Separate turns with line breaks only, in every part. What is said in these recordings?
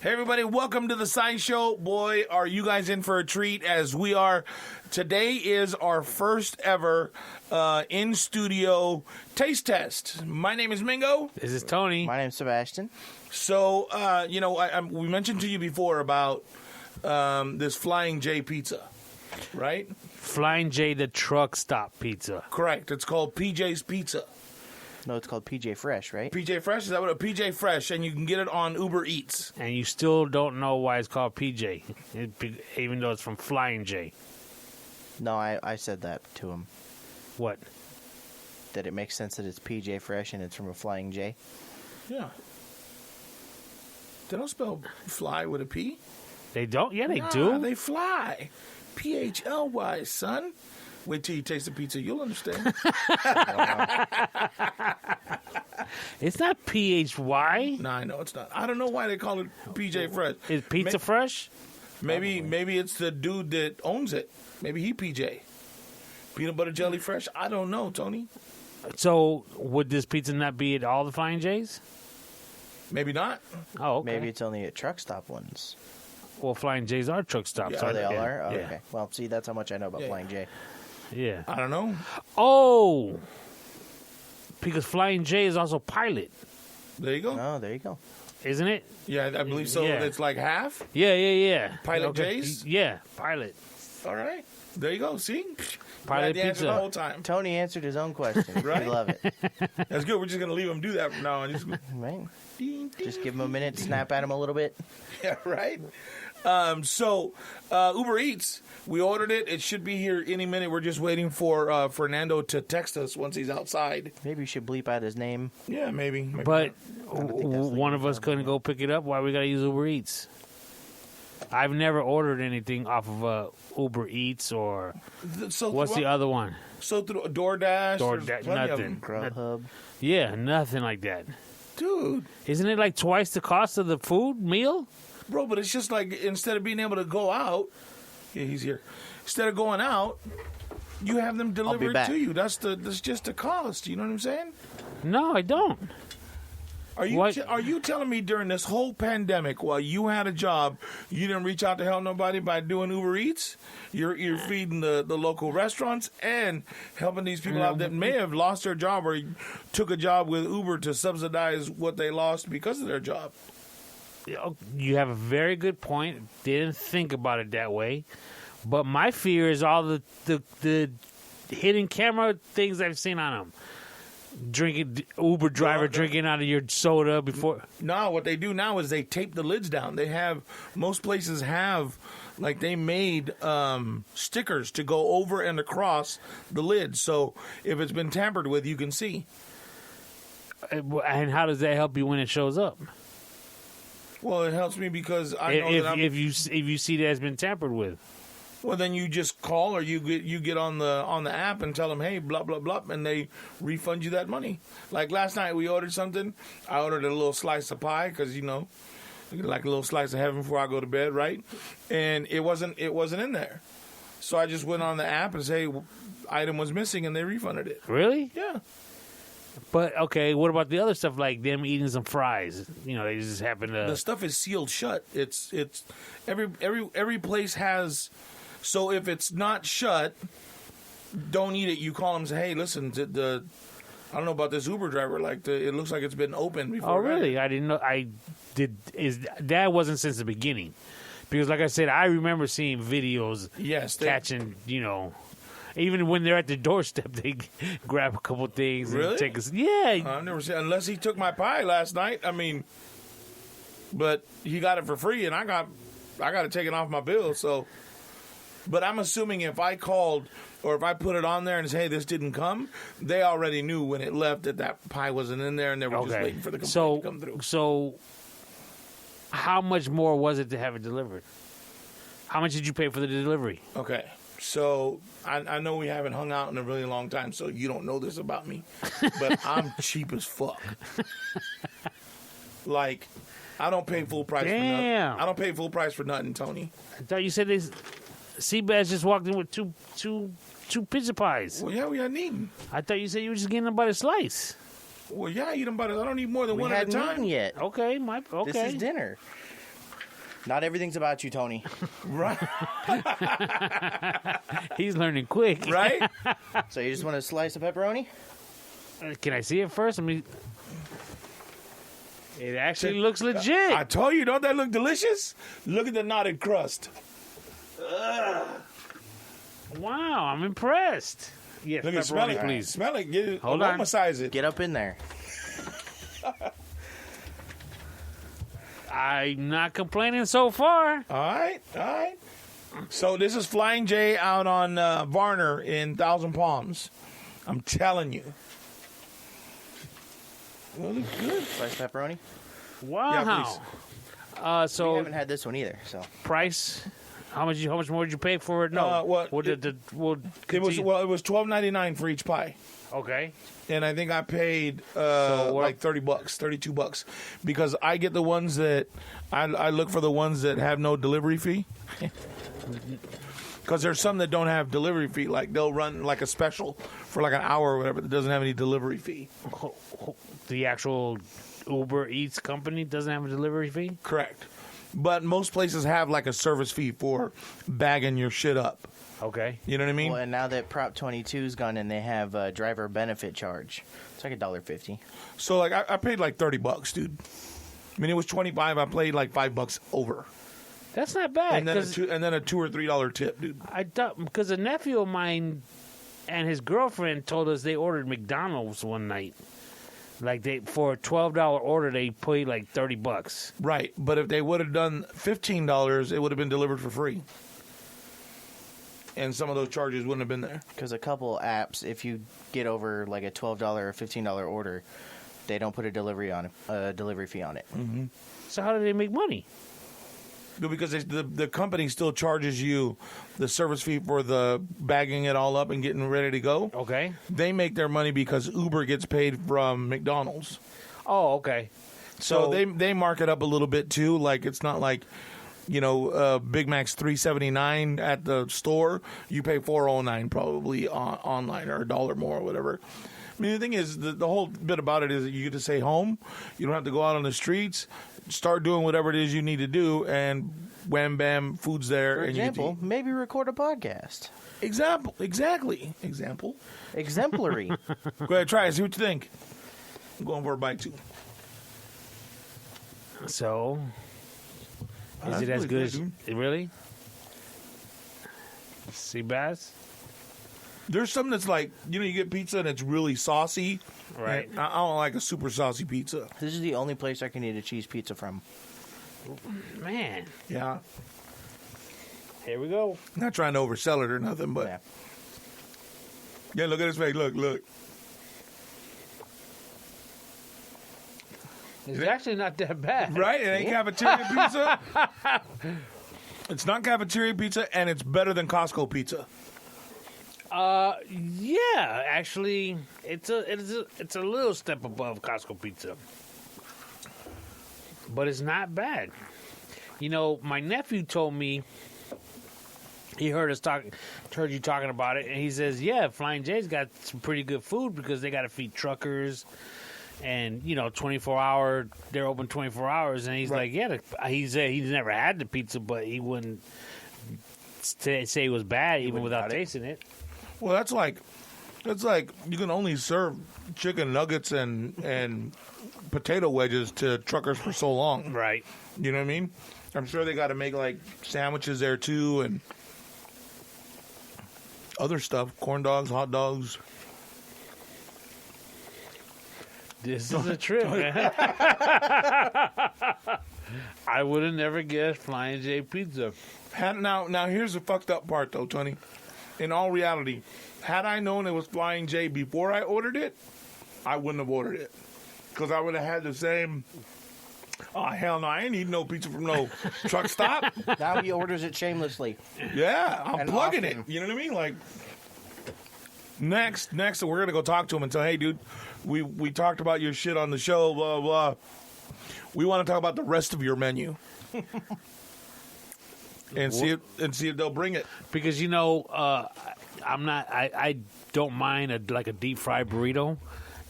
Hey everybody, welcome to the Sideshow. Boy, are you guys in for a treat as we are. Today is our first ever in-studio taste test. My name is Mingo.
This is Tony.
My name's Sebastian.
So, we mentioned to you before about this Flying J pizza, right?
Flying J, the truck stop pizza.
Correct. It's called PJ's Pizza.
No, it's called PJ Fresh, right?
PJ Fresh? Is that what? PJ Fresh, and you can get it on Uber Eats.
And you still don't know why it's called PJ, even though it's from Flying J.
No, I said that to him.
What?
That it makes sense that it's PJ Fresh and it's from a Flying J.
Yeah. They don't spell fly with a P.
They don't? Yeah, they do.
They fly. PHLY, son. Wait till you taste the pizza. You'll understand.
It's not PHY.
No, I know it's not. I don't know why they call it PJ Fresh.
Is pizza fresh?
Maybe it's the dude that owns it. Maybe he PJ. Peanut butter jelly fresh? I don't know, Tony.
So would this pizza not be at all the Flying J's?
Maybe not.
Oh, okay.
Maybe it's only at truck stop ones.
Well, Flying J's are truck stops.
Yeah.
Oh,
aren't
they all
Yeah.
are? Oh,
Yeah.
okay. Well, see, that's how much I know about
Yeah.
Flying J.
Yeah.
I don't know.
Oh, because Flying J is also Pilot,
There you go.
Oh, there you go.
isn't it?
Yeah, I believe so.
Yeah.
It's like half.
Yeah.
Pilot J's?
Yeah, Pilot.
All right. There you go. See?
Pilot
the answer
pizza.
the whole time.
Tony answered his own question.
Right?
I love it.
That's good. We're just going to leave him do that from now on.
Right?
Ding, ding.
Just give him a minute, snap at him a little bit.
Yeah, right? So, Uber Eats, we ordered it. It should be here any minute. We're just waiting for Fernando to text us once he's outside.
Maybe you should bleep out his name.
Yeah, maybe.
But
think that's
one of us couldn't go pick it up. Why we got to use Uber Eats? I've never ordered anything off of Uber Eats or
So
what's the other one?
So through DoorDash,
DoorDash,
there's plenty of
nothing.
them.
Grubhub.
Yeah, nothing like that.
Dude,
Isn't it like twice the cost of the food meal?
bro, but it's just like instead of being able to go out, yeah, he's here. Instead of going out, you have them delivered
back.
to you. That's just the cost. You know what I'm saying?
No, I don't.
Are you
What?
are you telling me during this whole pandemic, while you had a job, you didn't reach out to help nobody by doing Uber Eats? You're feeding the local restaurants and helping these people out that may have lost their job or took a job with Uber to subsidize what they lost because of their job.
You have a very good point. Didn't think about it that way. But my fear is all the hidden camera things I've seen on them. Drinking, Uber driver drinking out of your soda before.
No, what they do now is they tape the lids down. Most places have, like they made stickers to go over and across the lid. So if it's been tampered with, you can see.
And how does that help you when it shows up?
Well, it helps me because I know that
If you see that it's been tampered with.
Well, then you just call or you get on the app and tell them, hey, blah, blah, blah, and they refund you that money. Like last night we ordered something. I ordered a little slice of pie because, like a little slice of heaven before I go to bed, right? And it wasn't in there. So I just went on the app and say, item was missing, and they refunded it.
Really?
Yeah.
But, okay, what about the other stuff, like them eating some fries? They just happen to...
The stuff is sealed shut. It's every place has... So if it's not shut, don't eat it. You call them and say, hey, listen, I don't know about this Uber driver. It looks like it's been open before.
Oh, really? I didn't know. That wasn't since the beginning. Because, like I said, I remember seeing videos catching, even when they're at the doorstep, they grab a couple things
Really?
and take us. Yeah.
I've never seen, unless he took my pie last night. I mean, but he got it for free, and I got it taken off my bill. So, but I'm assuming if I called or if I put it on there and say, hey, this didn't come, they already knew when it left that pie wasn't in there, and they were just waiting for the complaint to come through.
So, how much more was it to have it delivered? How much did you pay for the delivery?
Okay. So, I know we haven't hung out in a really long time, so you don't know this about me. But I'm cheap as fuck. Like, I don't pay full price for nothing. I don't pay full price for nothing, Tony.
I thought you said Seabass just walked in with two pizza pies.
Well, yeah, we hadn't eaten.
I thought you said you were just getting them by the slice.
Well, yeah, I eat them by the... I don't eat more than one at a
hadn't
time.
eaten yet.
Okay,
This is dinner. Not everything's about you, Tony.
Right.
He's learning quick.
Right?
So you just want a slice of pepperoni?
Can I see it first? I mean, it actually looks legit.
I told you, don't that look delicious? Look at the knotted crust.
Wow, I'm impressed. Yes,
Look at smell
pepperoni,
it,
please.
Smell it. Get it.
Hold on.
Aromatize it.
Get up in there.
I'm not complaining so far.
All right. So this is Flying J out on Varner in Thousand Palms. I'm telling you. Well, looks good.
Slice of pepperoni?
Wow.
Yeah,
We
So
haven't had this one either, so.
price? How much more did you pay for it? No.
What-
It
It was $12.99 for each pie.
okay.
And I think I paid
what-
like $30, $32, because I get the ones that I look for the ones that have no delivery fee. Because there's some that don't have delivery fee, like they'll run like a special for like an hour or whatever that doesn't have any delivery fee.
The actual Uber Eats company doesn't have a delivery fee?
Correct. But most places have like a service fee for bagging your shit up.
Okay.
You know what I mean?
Well, and now that Prop 22's gone in, they have a driver benefit charge. It's like $1.50.
So like I paid like $30, dude. I mean, it was 25. I played like $5 over,
That's not bad.
and then a
'cause
$2 or $3 tip, dude.
I thought because a nephew of mine and his girlfriend told us they ordered McDonald's one night. Like for a $12 order, they paid like $30.
Right, but if they would have done $15, it would have been delivered for free, and some of those charges wouldn't have been there.
Because a couple apps, if you get over like a $12 or $15 order, they don't put a delivery fee on it.
So how do they make money?
Because the company still charges you the service fee for the bagging it all up and getting ready to go.
Okay.
They make their money because Uber gets paid from McDonald's.
Oh, okay.
So they mark it up a little bit too. Like it's not like, Big Mac's $3.79 at the store. You pay $4.09 probably online, or $1 more or whatever. I mean, the thing is, the whole bit about it is that you get to stay home. You don't have to go out on the streets. Start doing whatever it is you need to do, and wham bam, food's there.
For
and
example,
you get
maybe record a podcast.
to eat. Exactly.
Exemplary.
Go ahead, try it. See what you think. I'm going for a bite too.
So is
That's
it as
really
good as
dude.
it really? Sea bass?
There's something that's like, you get pizza and it's really saucy.
Right.
And I don't like a super saucy pizza.
This is the only place I can eat a cheese pizza from.
Man.
Yeah.
Here we go.
Not trying to oversell it or nothing, but
Yeah.
yeah, look at his face. Look.
It's actually not that bad.
Right? It ain't cafeteria pizza. It's not cafeteria pizza, and it's better than Costco pizza.
Yeah, actually, it's a little step above Costco pizza, but it's not bad. My nephew told me he heard you talking about it, and he says, "Yeah, Flying J's got some pretty good food because they got to feed truckers, and 24-hour, they're open 24 hours." And he's like, "Yeah," he said he's never had the pizza, but he wouldn't say it was bad even without tasting it.
Well, that's like you can only serve chicken nuggets and potato wedges to truckers for so long.
Right.
You know what I mean? I'm sure they got to make like sandwiches there too and other stuff, corn dogs, hot dogs.
This is a trip, man. I would have never guessed Flying J Pizza.
Now here's the fucked up part though, Tony. In all reality, had I known it was Flying J before I ordered it, I wouldn't have ordered it. Because I would have had the same, oh, hell no, I ain't eating no pizza from no truck stop.
Now he orders it shamelessly.
Yeah, I'm
And
plugging
often.
it. You know what I mean? Like, next, we're going to go talk to him and say, hey, dude, we talked about your shit on the show, blah, blah. We want to talk about the rest of your menu. And see if they'll bring it.
Because I don't mind a deep fried burrito,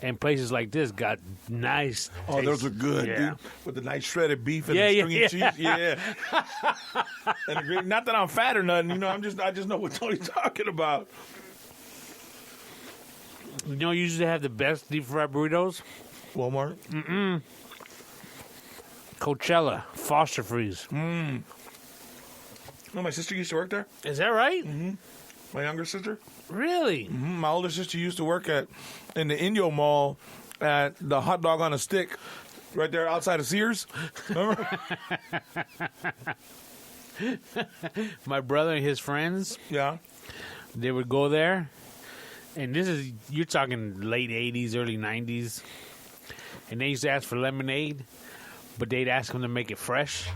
And places like this got nice.
Oh, those
taste.
are good,
Yeah.
dude. With the nice shredded beef and
Yeah,
the
yeah,
stringy cheese. Yeah. And the green, not that I'm fat or nothing, I just know what Tony's talking about.
You know, you usually have the best deep fried burritos.
Walmart.
Coachella, Foster Freeze.
Oh, my sister used to work there.
Is that right?
My younger sister.
Really?
My older sister used to work in the Indio Mall at the hot dog on a stick right there outside of Sears. Remember?
My brother and his friends,
Yeah.
they would go there, and you're talking late 80s, early 90s, and they used to ask for lemonade, but they'd ask them to make it fresh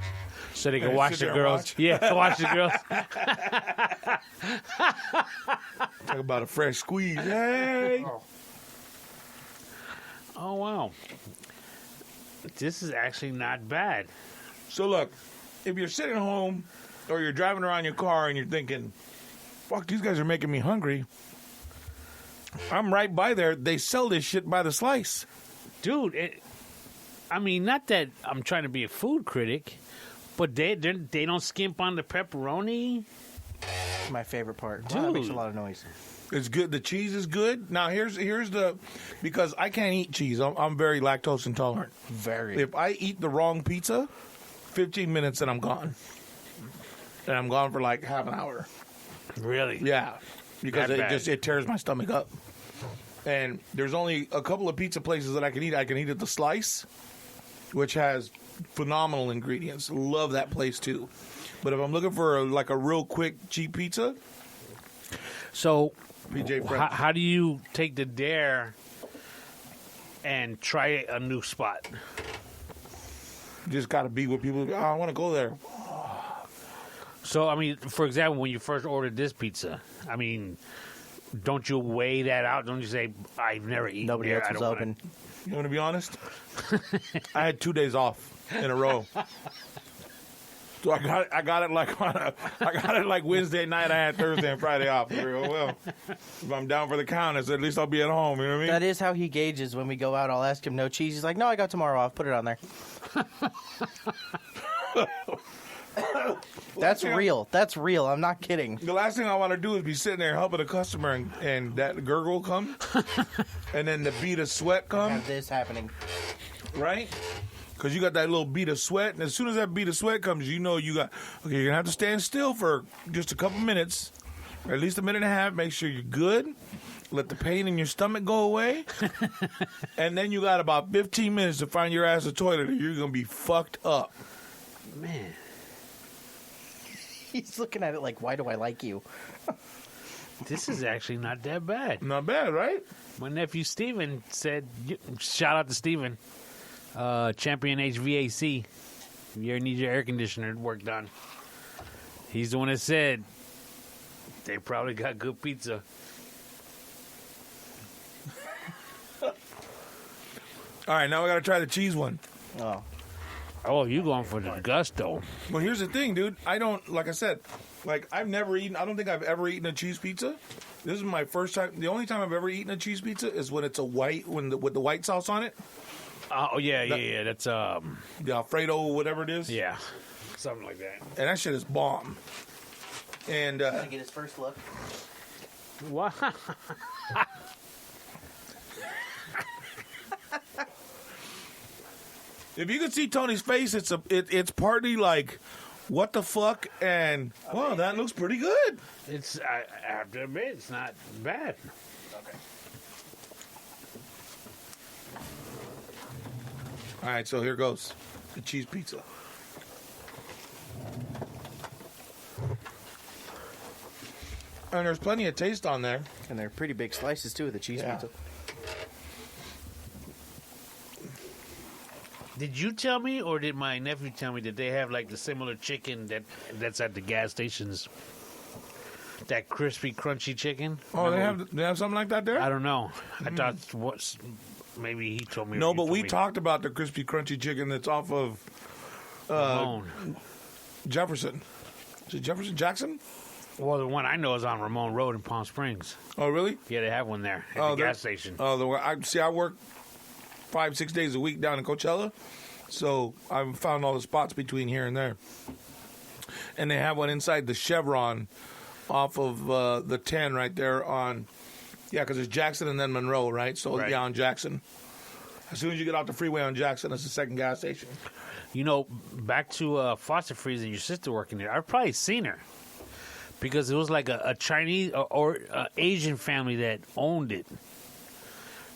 so they could
And
watch
sit
the
there and
girls.
watch?
Yeah, watch the girls.
Talk about a fresh squeeze. Hey.
Oh, wow. This is actually not bad.
So look, if you're sitting home or you're driving around your car and you're thinking, fuck, these guys are making me hungry, I'm right by there. They sell this shit by the slice.
Dude, I mean, not that I'm trying to be a food critic, but they don't skimp on the pepperoni.
My favorite part. Wow, that makes a
Dude.
lot of noise.
It's good. The cheese is good. Now here's the, because I can't eat cheese. I'm very lactose intolerant.
Very.
If I eat the wrong pizza, 15 minutes and I'm gone. And I'm gone for like half an hour.
Really?
Yeah, because
That bad.
it tears my stomach up. And there's only a couple of pizza places that I can eat. I can eat at the Slice, which has phenomenal ingredients. Love that place too. But if I'm looking for a real quick cheap pizza,
So,
PJ French.
how do you take the dare and try a new spot?
You just got to be with people. Oh, I want to go there.
So, I mean, for example, when you first ordered this pizza, I mean, don't you weigh that out? Don't you say, I've never eaten
Nobody
there,
else
I
was
don't wanna-"
open.
You want to be honest? I had 2 days off in a row. So I got it like Wednesday night. I had Thursday and Friday off. Well, if I'm down for the count, at least I'll be at home. You know what I mean?
That is how he gauges when we go out. I'll ask him no cheese. He's like, no, I got tomorrow off. Put it on there. That's real. That's real. I'm not kidding.
The last thing I want to do is be sitting there helping a customer and that gurgle come, and then the bead of sweat come,
Have this happening.
right? Because you got that little bead of sweat, and as soon as that bead of sweat comes, you know you're gonna have to stand still for just a couple minutes, or at least a minute and a half. Make sure you're good. Let the pain in your stomach go away, and then you got about 15 minutes to find your ass a toilet, or you're gonna be fucked up.
Man.
He's looking at it like, why do I like you?
This is actually not that bad.
Not bad, right?
My nephew Steven said, shout out to Steven, Champion HVAC. If you ever need your air conditioner work done, he's the one that said they probably got good pizza.
All right, now we got to try the cheese one.
Oh.
Oh, you going for the gusto.
Well, here's the thing, dude. I don't, like I said, I've never eaten, I don't think I've ever eaten a cheese pizza. This is my first time. The only time I've ever eaten a cheese pizza is when it's a white, with the white sauce on it.
Oh, yeah. That's,
The Alfredo, whatever it is.
yeah. Something like that.
And that shit is bomb. And,
Can I get his first look?
Wow.
if you could see Tony's face, it's partly like, what the fuck? And, wow, that looks pretty good.
I have to admit, it's not bad.
Okay.
All right, so here goes the cheese pizza. And there's plenty of taste on there.
And they're pretty big slices, too, of the cheese
Yeah.
pizza.
Did you tell me, or did my nephew tell me that they have like the similar chicken that's at the gas stations? That crispy, crunchy chicken.
Oh,
Remember
they have something like that there?
I don't know. I thought maybe he told me. or
No,
you
but
told
we
me.
talked about the crispy, crunchy chicken that's off of
Ramon.
Jefferson. Is it Jefferson Jackson?
Well, the one I know is on Ramon Road in Palm Springs.
Oh, really?
Yeah, they have one there at the gas station.
Oh, I work 5-6 days a week down in Coachella, so I've found all the spots between here and there. And they have one inside the Chevron off of the 10 right there on, because it's Jackson and then Monroe, right? So,
Right.
yeah, on Jackson. As soon as you get off the freeway on Jackson, it's the second gas station.
You know, back to Foster Freeze and your sister working there, I've probably seen her. Because it was like a Chinese or Asian family that owned it.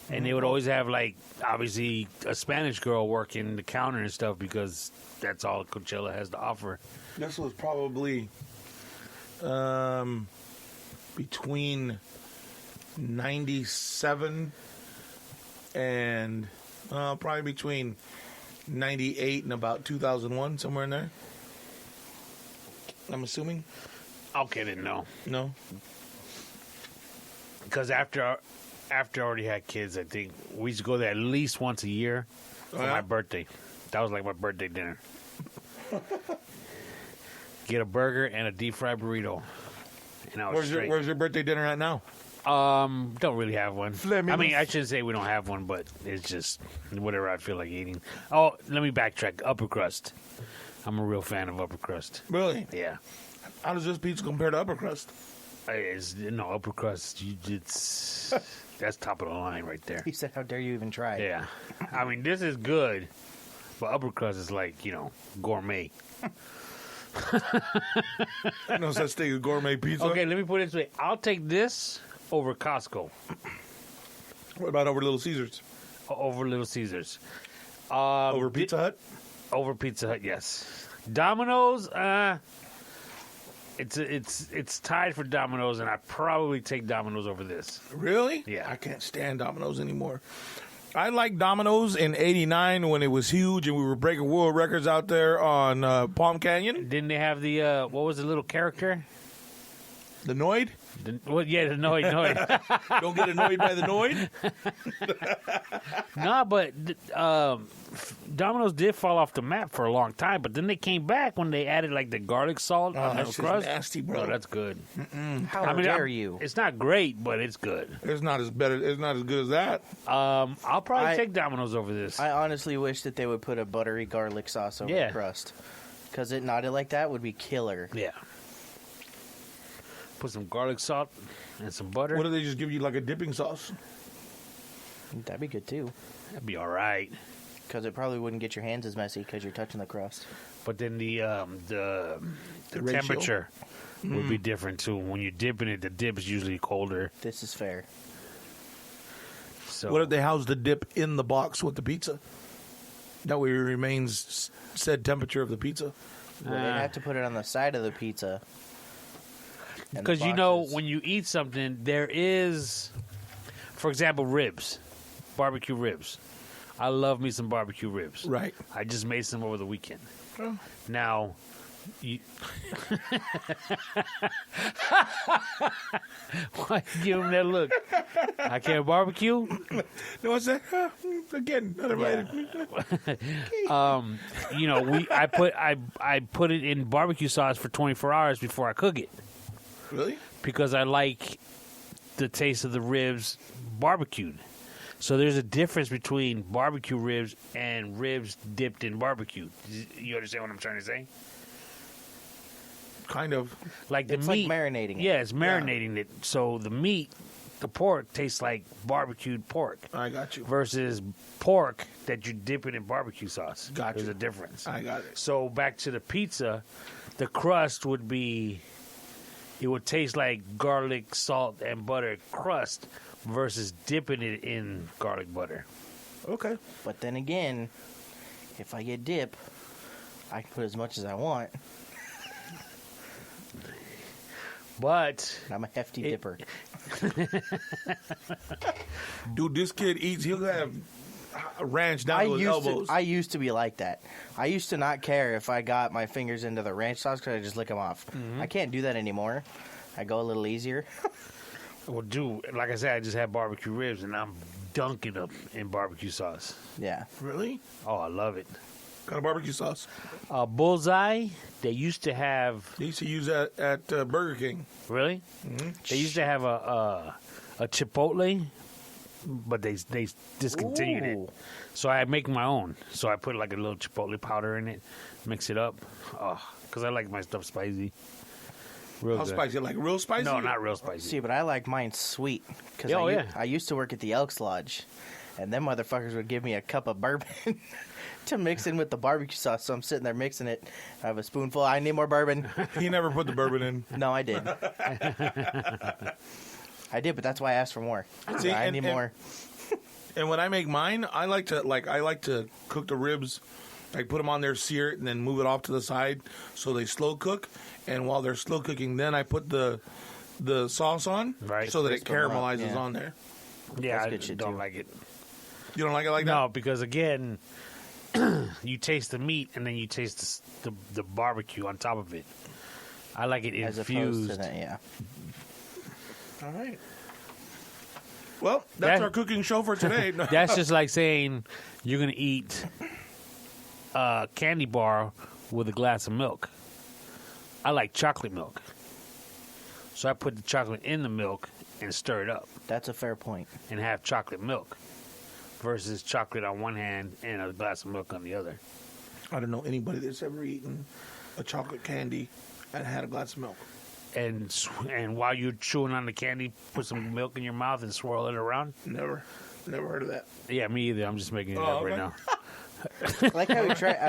And they would always have, like, obviously, a Spanish girl working the counter and stuff because that's all Coachella has to offer.
This was probably between 97 and probably between 98 and about 2001, somewhere in there. I'm assuming.
Okay, didn't know.
No?
Because after I already had kids, I think we used to go there at least once a year for my birthday. That was like my birthday dinner. Get a burger and a deep fried burrito. And I was
Where's your birthday dinner at now?
Don't really have one. I mean, I shouldn't say we don't have one, but it's just whatever I feel like eating. Oh, let me backtrack. Upper crust. I'm a real fan of upper crust.
Really?
Yeah.
How does this pizza compare to upper crust?
No, upper crust, that's top of the line right there.
He said, how dare you even try?
Yeah. I mean, this is good, but upper crust is like, gourmet.
No such thing as gourmet pizza.
Okay, let me put it this way. I'll take this over Costco.
What about over Little Caesars?
Over Little Caesars.
Over Pizza Hut?
Over Pizza Hut, yes. Domino's, it's tied for Domino's, and I probably take Domino's over this.
Really?
Yeah.
I can't stand Domino's anymore. I liked Domino's in '89 when it was huge and we were breaking world records out there on Palm Canyon.
Didn't they have the, what was the little character?
The Noid?
The Noid.
Don't get annoyed by the Noid?
No, but Domino's did fall off the map for a long time, but then they came back when they added like the garlic salt on the
That's just
crust.
nasty, bro.
Oh, that's good.
How dare you?
It's not great, but it's good.
It's not as good as that.
I'll probably take Domino's over this.
I honestly wish that they would put a buttery garlic sauce over the crust. Because it knotted like that would be killer.
Yeah. Put some garlic salt and some butter.
What do they just give you, like a dipping sauce?
That'd be good too.
That'd be all right.
Because it probably wouldn't get your hands as messy because you're touching the crust.
But then the
ratio?
temperature would be different too. When you're dipping it, the dip is usually colder.
This is fair.
So
What if they house the dip in the box with the pizza? That way it remains said temperature of the pizza.
Well, they'd have to put it on the side of the pizza. And the
because
boxes-
when you eat something, there is, for example, ribs, barbecue ribs. I love me some barbecue ribs.
Right.
I just made some over the weekend.
Oh.
Now, why you give him that look? I can't barbecue.
No, what's that? Again, not invited.
I put it in barbecue sauce for 24 hours before I cook it
Really?
because I like the taste of the ribs barbecued. So there's a difference between barbecue ribs and ribs dipped in barbecue. You understand what I'm trying to say?
Kind of.
Like the
It's
meat,
like marinating it.
Yeah, it's marinating it. So the meat, the pork, tastes like barbecued pork
I got you.
versus pork that you dip it in barbecue sauce.
Got
There's
you.
a difference.
I got it.
So back to the pizza, the crust would be, it would taste like garlic, salt, and butter crust versus dipping it in garlic butter.
Okay.
But then again, if I get dip, I can put as much as I want.
But
And I'm a hefty dipper.
Dude, this kid eats, he'll have ranch down to his elbows.
I used to be like that. I used to not care if I got my fingers into the ranch sauce because I just lick them off. I can't do that anymore. I go a little easier.
well, dude, like I said, I just had barbecue ribs and I'm dunking them in barbecue sauce.
Yeah.
Really?
Oh, I love it.
kind of barbecue sauce?
Bullseye. They used to have.
They used to use that at Burger King.
Really?
Mm-hmm.
They used to have a Chipotle, but they discontinued it.
Ooh.
So I make my own. So I put like a little Chipotle powder in it, mix it up. Oh, because I like my stuff spicy. Real
How
good.
spicy? Like real spicy?
No, not real spicy.
See, but I like mine sweet. Cause
Oh, yeah.
I used to work at the Elks Lodge, and them motherfuckers would give me a cup of bourbon to mix in with the barbecue sauce. So I'm sitting there mixing it. I have a spoonful. I need more bourbon.
He never put the bourbon in.
No, I did. I did, but that's why I asked for more.
See,
I need more.
And when I make mine, I like to cook the ribs, like put them on there, sear it, and then move it off to the side so they slow cook. And while they're slow cooking, then I put the sauce on,
Right.
so that it
Crisp 'em up,
caramelizes
yeah.
on there.
Yeah,
That's
I
good shit,
don't
too.
like it.
You don't like it like that?
No, because again, you taste the meat and then you taste the barbecue on top of it. I like it
As opposed
infused.
to that, yeah.
All right. Well, that's
That-
our cooking show for today.
That's just like saying you're gonna eat a candy bar with a glass of milk. I like chocolate milk, so I put the chocolate in the milk and stir it up
That's a fair point.
and have chocolate milk versus chocolate on one hand and a glass of milk on the other.
I don't know anybody that's ever eaten a chocolate candy and had a glass of milk.
And while you're chewing on the candy, put some milk in your mouth and swirl it around.
Never heard of that.
Yeah, me either. I'm just making it
Oh,
up right
okay.
now.
I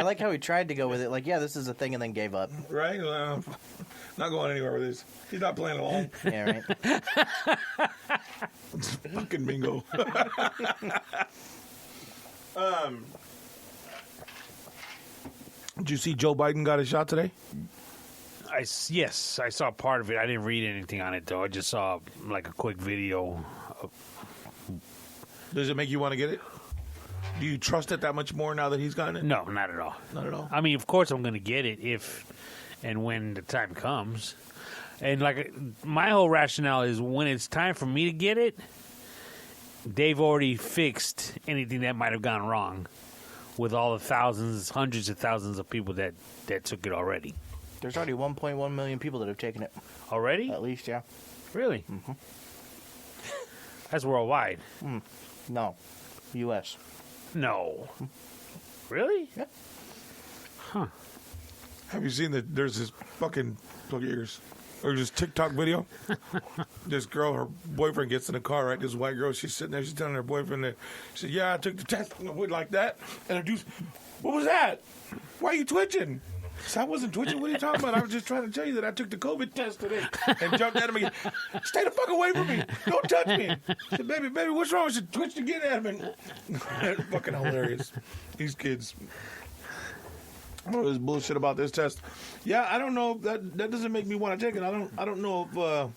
like how he tried to go with it. Like, yeah, this is a thing, and then gave up.
Right? Not going anywhere with this. He's not playing along.
Yeah, right.
Fucking bingo. Did you see Joe Biden got a shot today?
Yes, I saw part of it. I didn't read anything on it though. I just saw like a quick video.
Does it make you want to get it? Do you trust it that much more now that he's gotten it?
No, not at all.
Not at all.
I mean, of course, I'm going to get it if and when the time comes. And like my whole rationale is when it's time for me to get it, they've already fixed anything that might have gone wrong with all the thousands, hundreds of thousands of people that took it already.
There's already 1.1 million people that have taken it.
Already?
At least, yeah.
Really? Mm-hmm. That's worldwide.
No. U.S.
No. Really?
Yeah.
Have you seen that? There's this fucking plug your ears. Or this TikTok video. This girl, her boyfriend gets in the car, right? This white girl, she's sitting there, she's telling her boyfriend that, she said, yeah, I took the test. I went like that. And her dude's, what was that? Why are you twitching? I said, I wasn't twitching. What are you talking about? I was just trying to tell you that I took the COVID test today. And jumped at him again. Stay the fuck away from me. Don't touch me. I said, baby, what's wrong? She twitched again at him. And fucking hilarious. These kids. All this bullshit about this test. Yeah, I don't know. That doesn't make me want to take it. I don't know if.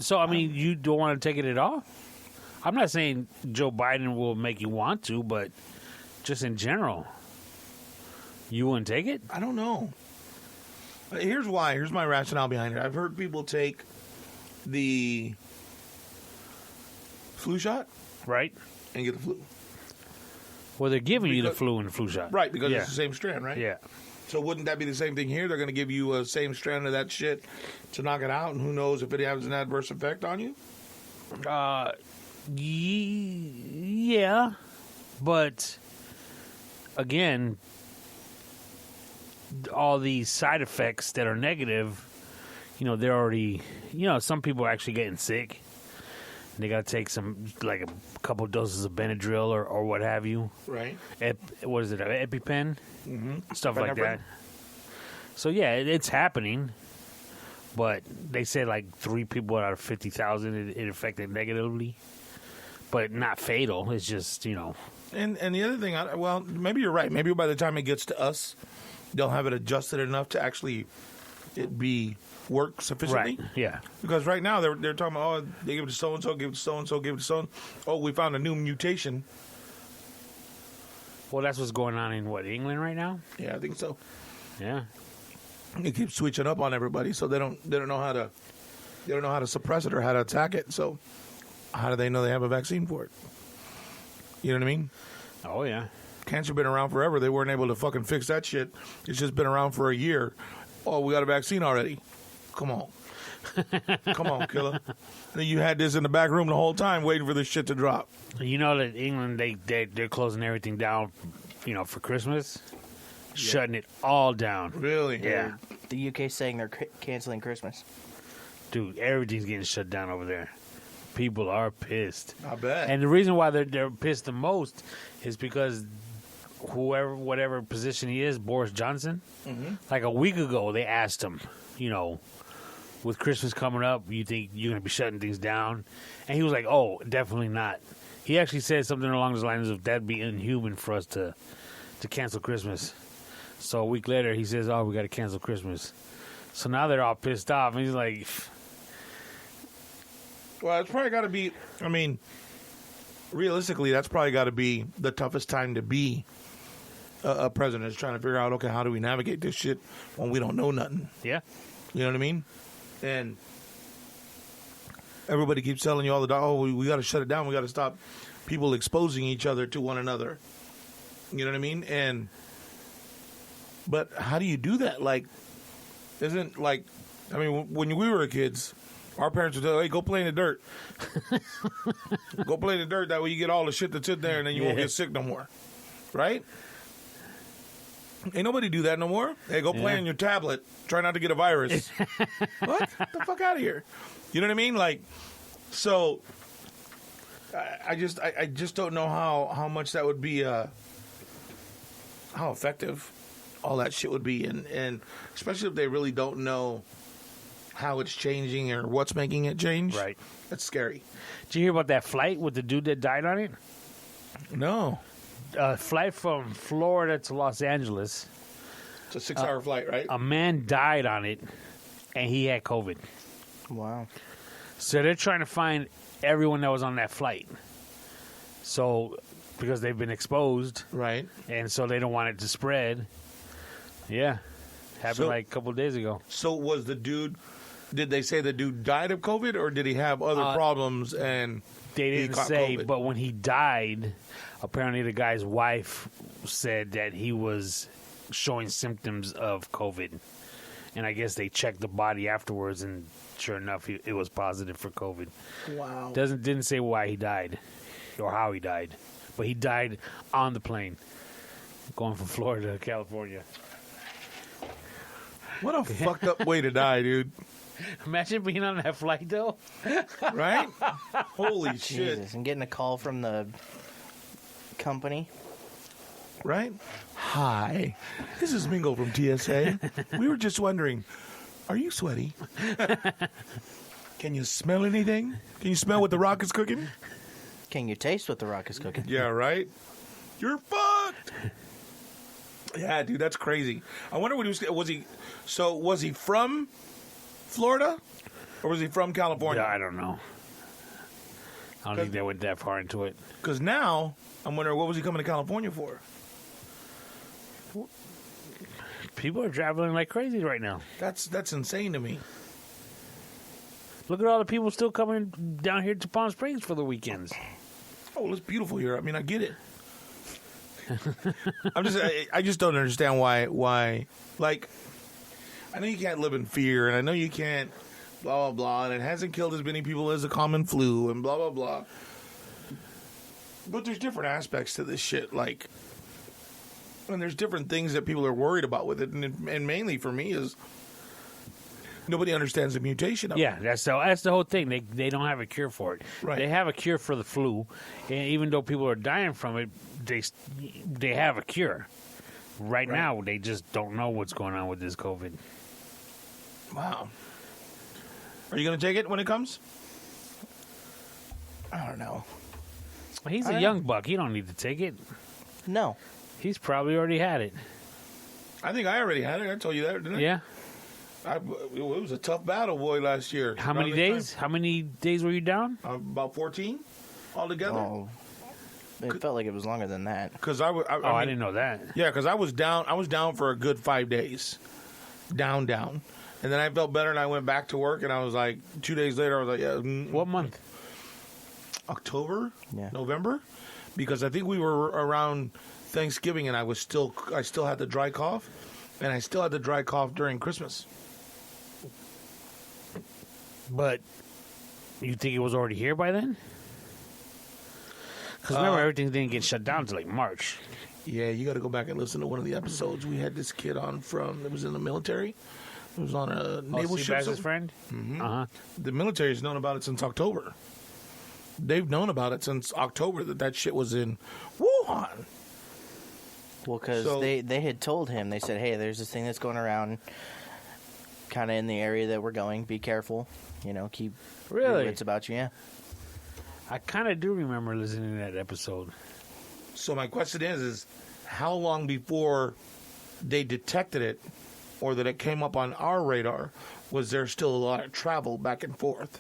So, I mean, you don't want to take it at all? I'm not saying Joe Biden will make you want to, but just in general, you wouldn't take it?
I don't know. Here's why. Here's my rationale behind it. I've heard people take the flu shot
Right?
and get the flu.
Well, they're giving you the
Because-
flu and the flu shot.
Right, because
yeah.
it's the same strand, right?
Yeah.
So wouldn't that be the same thing here? They're going to give you a same strand of that shit to knock it out, and who knows if it has an adverse effect on you?
Yeah, but again, all these side effects that are negative, they're already, some people are actually getting sick. They got to take some, like a couple doses of Benadryl or what have you.
Right.
What is it, an EpiPen?
Mm-hmm.
Stuff like
Epinephrine.
that. So, yeah, it's happening. But they said like 3 people out of 50,000 it affected negatively. But not fatal. It's just,
And the other thing, well, maybe you're right. Maybe by the time it gets to us, they'll have it adjusted enough to actually it be work sufficiently.
Right, yeah.
Because right now they're talking about, oh, they give it to so-and-so, give it to so-and-so, give it to so-and-so. Oh, we found a new mutation.
Well, that's what's going on in, England right now?
Yeah, I think so.
Yeah.
It keeps switching up on everybody, so they don't know how to suppress it or how to attack it. So how do they know they have a vaccine for it? You know what I mean?
Oh, yeah.
Cancer been around forever. They weren't able to fucking fix that shit. It's just been around for a year. Oh, we got a vaccine already. Come on. Come on, killer. You had this in the back room the whole time waiting for this shit to drop.
You know that England, they're closing everything down, for Christmas. Shutting it all down.
Really?
Yeah.
The UK saying they're canceling Christmas.
Dude, everything's getting shut down over there. People are pissed.
I bet.
And the reason why they're pissed the most is because whatever position he is, Boris Johnson, like a week ago, they asked him, with Christmas coming up, you think you're going to be shutting things down? And he was like, oh, definitely not. He actually said something along the lines of, that'd be inhuman for us to cancel Christmas. So a week later, he says, oh, we got to cancel Christmas. So now they're all pissed off. And he's like...
Well, it's probably got to be, realistically, that's probably got to be the toughest time to be a president, is trying to figure out, okay, how do we navigate this shit when we don't know nothing?
Yeah.
You know what I mean? And everybody keeps telling you all the time, oh, we got to shut it down. We got to stop people exposing each other to one another. You know what I mean? But how do you do that? Like, when we were kids, our parents would tell, hey, go play in the dirt. Go play in the dirt. That way you get all the shit that's in there and then you won't get sick no more. Right? Ain't nobody do that no more. Hey, go play on your tablet. Try not to get a virus. What? Get the fuck out of here. You know what I mean? Like, so I just don't know how much that would be, how effective all that shit would be. And especially if they really don't know how it's changing or what's making it change.
Right.
That's scary.
Did you hear about that flight with the dude that died on it?
No.
A flight from Florida to Los Angeles.
It's a 6-hour flight, right?
A man died on it, and he had COVID.
Wow.
So they're trying to find everyone that was on that flight. So, because they've been exposed.
Right.
And so they don't want it to spread. Yeah. Happened like a couple of days ago.
So was the dude... Did they say the dude died of COVID, or did he have other problems and
they
he
didn't
caught
say?
COVID?
But when he died, apparently the guy's wife said that he was showing symptoms of COVID, and I guess they checked the body afterwards, and sure enough, it was positive for COVID.
Wow.
Didn't say why he died or how he died, but he died on the plane going from Florida to California.
What a fucked up way to die, dude.
Imagine being on that flight, though.
Right? Holy shit.
Jesus. And getting a call from the company.
Right? Hi. This is Mingo from TSA. We were just wondering, are you sweaty? Can you smell anything? Can you smell what the Rock is cooking?
Can you taste what the Rock is cooking?
Yeah, right? You're fucked. Yeah, dude, that's crazy. I wonder what was he from Florida, or was he from California?
Yeah, I don't know. I don't think they went that far into it.
Because now, I'm wondering, what was he coming to California for?
People are traveling like crazy right now.
That's insane to me.
Look at all the people still coming down here to Palm Springs for the weekends.
Oh, it's beautiful here. I mean, I get it. I just don't understand why, like, I know you can't live in fear, and I know you can't blah, blah, blah, and it hasn't killed as many people as the common flu, and blah, blah, blah. But there's different aspects to this shit, like, and there's different things that people are worried about with it, and mainly for me is nobody understands the mutation of it.
That's the whole thing. They don't have a cure for it.
Right.
They have a cure for the flu, and even though people are dying from it, they have a cure. Right now, they just don't know what's going on with this COVID.
Wow. Are you going to take it when it comes?
I don't know.
He's a young buck. He don't need to take it.
No.
He's probably already had it.
I think I already had it. I told you that, didn't I?
Yeah.
It was a tough battle, boy, last year.
How many days? How many days were you down?
About 14 altogether.
Oh, it felt like it was longer than that.
Because
I
mean,
didn't know that.
Yeah, because I was down. I was down for a good 5 days. Down. And then I felt better, and I went back to work, and I was like, 2 days later, I was like, yeah.
What month?
October?
Yeah.
November? Because I think we were around Thanksgiving, and I still had the dry cough, and I still had the dry cough during Christmas.
But you think it was already here by then? Because remember, everything didn't get shut down until like March.
Yeah, you got to go back and listen to one of the episodes. We had this kid on that was in the military. It was on a naval ship.
Seabass's friend?
Mm-hmm.
Uh-huh.
The military's known about it since October. They've known about it since October that shit was in Wuhan.
Well, because they had told him, they said, hey, there's this thing that's going around kind of in the area that we're going. Be careful. Keep your wits about you. Yeah.
I kind of do remember listening to that episode.
So my question is how long before they detected it or that it came up on our radar was there still a lot of travel back and forth?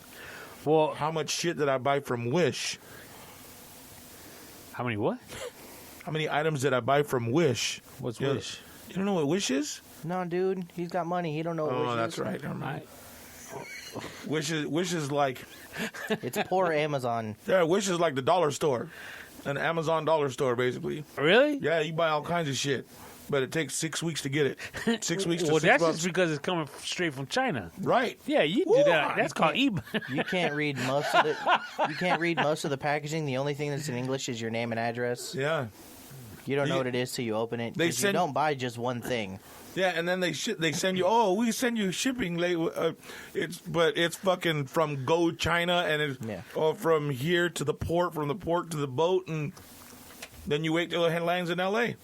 Well,
how much shit did I buy from Wish?
How many what?
How many items did I buy from Wish?
What's Wish?
You don't know what Wish is?
No, dude. He's got money. He don't know what Wish is.
Oh, that's right. Never mind. Wish is like...
It's poor Amazon.
Yeah, Wish is like the dollar store. An Amazon dollar store, basically.
Really?
Yeah, you buy all kinds of shit. But it takes 6 weeks to get it. 6 weeks to
well,
6
that's
bucks.
just because it's coming straight from China.
Right.
Yeah, you do that. That's called eBay.
You can't read most of it. You can't read most of the packaging. The only thing that's in English is your name and address.
Yeah.
You don't know what it is till you open it. You don't buy just one thing.
Yeah, and then they send you. Oh, we send you shipping late. It's fucking from Go China, and it's from here to the port, from the port to the boat, and then you wait till it lands in L.A.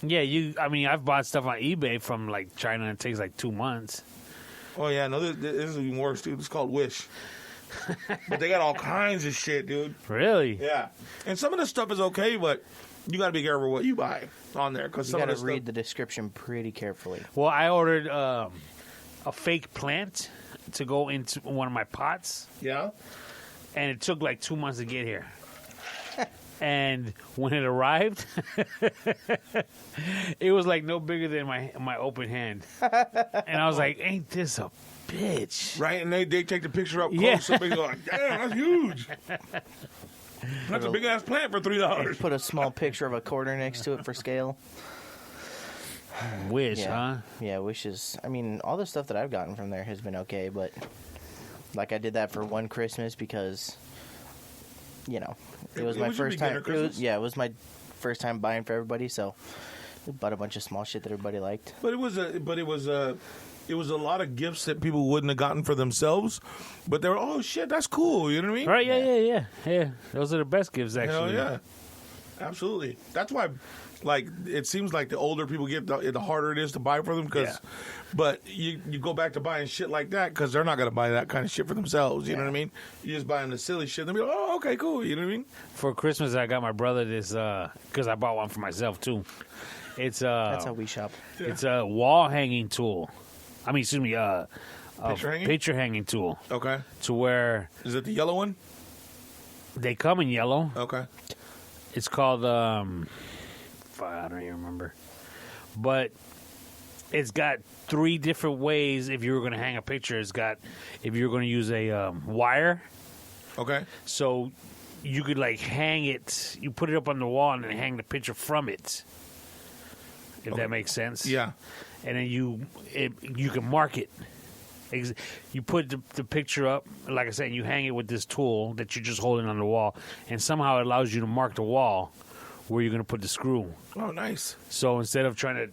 Yeah, I've bought stuff on eBay from like China, and it takes like 2 months.
Oh yeah, no, this is even worse, dude. It's called Wish, but they got all kinds of shit, dude.
Really?
Yeah, and some of the stuff is okay, but you got to be careful what you buy on there because
you got to read the description pretty carefully.
Well, I ordered a fake plant to go into one of my pots.
Yeah,
and it took like 2 months to get here. And when it arrived, it was like no bigger than my open hand. And I was like, ain't this a bitch?
Right, and they take the picture up close.
Yeah.
Somebody's like, damn, that's huge. That's a big-ass plant for $3.
Put a small picture of a quarter next to it for scale.
Wish, huh?
Yeah, Wish is... all the stuff that I've gotten from there has been okay, but... Like, I did that for one Christmas because... it was my first time. It was my first time buying for everybody, so I bought a bunch of small shit that everybody liked.
But it was a lot of gifts that people wouldn't have gotten for themselves, but they were, oh shit, that's cool. You know what I mean?
Right? Yeah. Those are the best gifts, actually.
Hell yeah, absolutely. That's why, like, it seems like the older people get, the harder it is to buy for them. But you go back to buying shit like that because they're not going to buy that kind of shit for themselves. You know what I mean? You just buy them the silly shit. They'll be like, oh, okay, cool. You know what I mean?
For Christmas, I got my brother this because I bought one for myself too. It's
that's how we shop.
Yeah. It's a wall hanging tool. Excuse me,
picture
hanging tool.
Okay.
To where
is it the yellow one?
They come in yellow.
Okay.
It's called I don't even remember, but it's got 3 different ways. If you were going to hang a picture, if you're going to use a wire.
Okay.
So you could like hang it. You put it up on the wall and then hang the picture from it. If that makes sense.
Yeah.
And then you can mark it. You put the picture up, like I said, you hang it with this tool that you're just holding on the wall, and somehow it allows you to mark the wall where you're going to put the screw.
Oh, nice.
So instead of trying to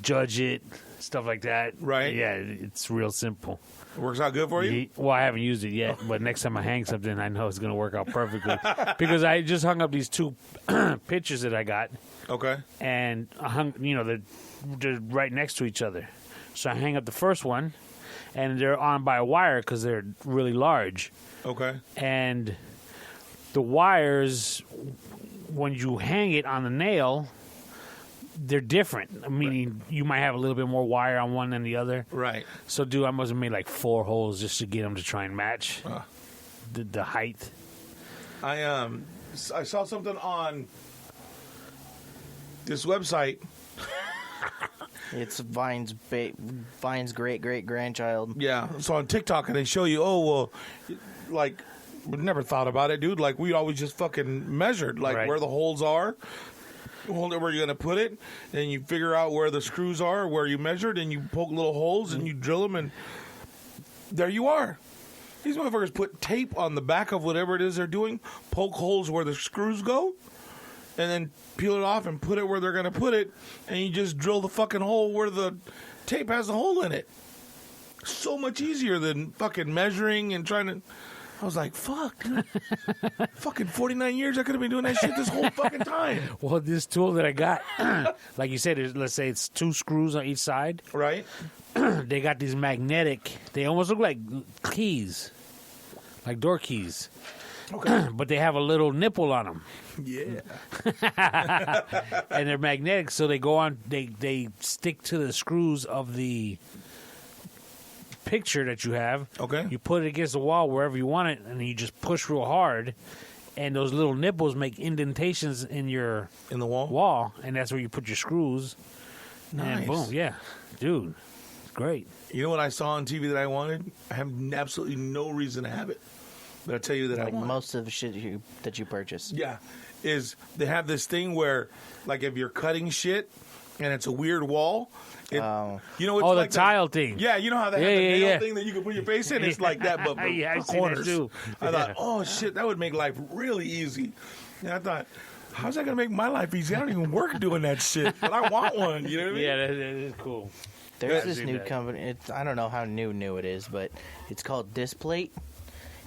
judge it, stuff like that.
Right.
Yeah, it's real simple.
It works out good for you?
Well, I haven't used it yet, but next time I hang something, I know it's going to work out perfectly. Because I just hung up these 2 pictures that I got.
Okay.
And I hung, they're right next to each other. So I hang up the first one, and they're on by a wire because they're really large.
Okay.
And the wires, when you hang it on the nail, they're different. Meaning you might have a little bit more wire on one than the other.
Right.
So, dude, I must have made like 4 holes just to get them to try and match the height.
I saw something on this website.
It's Vine's great grandchild.
Yeah. So on TikTok, and they show you, like, we never thought about it, dude. Like, we always just fucking measured, like, where the holes are. hold it where you're going to put it, and you figure out where the screws are, where you measured, and you poke little holes, and you drill them, and there you are. These motherfuckers put tape on the back of whatever it is they're doing, poke holes where the screws go, and then peel it off and put it where they're going to put it, and you just drill the fucking hole where the tape has the hole in it. So much easier than fucking measuring and trying to... I was like, fuck, dude. Fucking 49 years, I could have been doing that shit this whole fucking time.
Well, this tool that I got, like you said, let's say it's 2 screws on each side.
Right.
They got these magnetic, they almost look like keys, like door keys. Okay. But they have a little nipple on them.
Yeah.
And they're magnetic, so they go on, they stick to the screws of the picture that you have.
Okay.
You put it against the wall wherever you want it, and you just push real hard, and those little nipples make indentations in
the wall?
Wall, and that's where you put your screws.
Nice.
And boom, yeah. Dude, it's great.
You know what I saw on TV that I wanted? I have absolutely no reason to have it. But I tell you that I want
most of the shit that you purchase.
Yeah. Is they have this thing where, like, if you're cutting shit and it's a weird wall, you know, it's
like
the
tile thing.
Yeah, you know how they have the nail thing that you can put your face in? It's like that, but
yeah,
for corners.
Too.
I thought, oh, shit, that would make life really easy. And I thought, how's that going to make my life easy? I don't even work doing that shit, but I want one. You know what I mean?
Yeah, that is cool.
There's this new company. I don't know how new it is, but it's called Displate,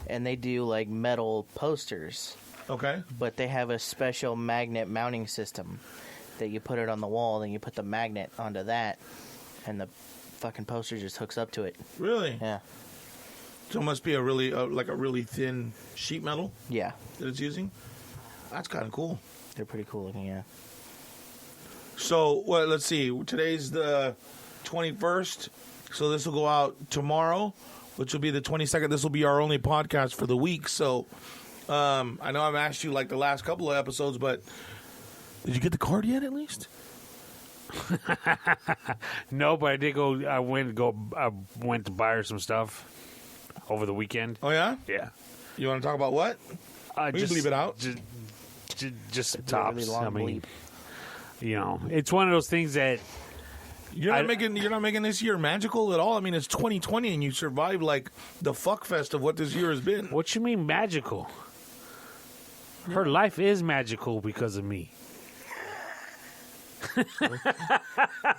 and they do like metal posters.
Okay.
But they have a special magnet mounting system that you put it on the wall, then you put the magnet onto that, and the fucking poster just hooks up to it.
Really?
Yeah.
So it must be a really like a really thin sheet metal.
Yeah.
That it's using. That's kind of cool.
They're pretty cool looking. Yeah.
So well, let's see. Today's the 21st, so this will go out tomorrow, which will be the 22nd. This will be our only podcast for the week. So I know I've asked you like the last couple of episodes, but did you get the card yet? At least.
No, but I did go. I went to buy her some stuff over the weekend.
Oh yeah.
Yeah.
You want to talk about what? We can leave it out.
Just tops.
Really long bleep.
You know, it's one of those things that
You're not making this year magical at all. I mean, it's 2020 and you survived like the fuck fest of what this year has been.
What you mean magical? Her life is magical because of me.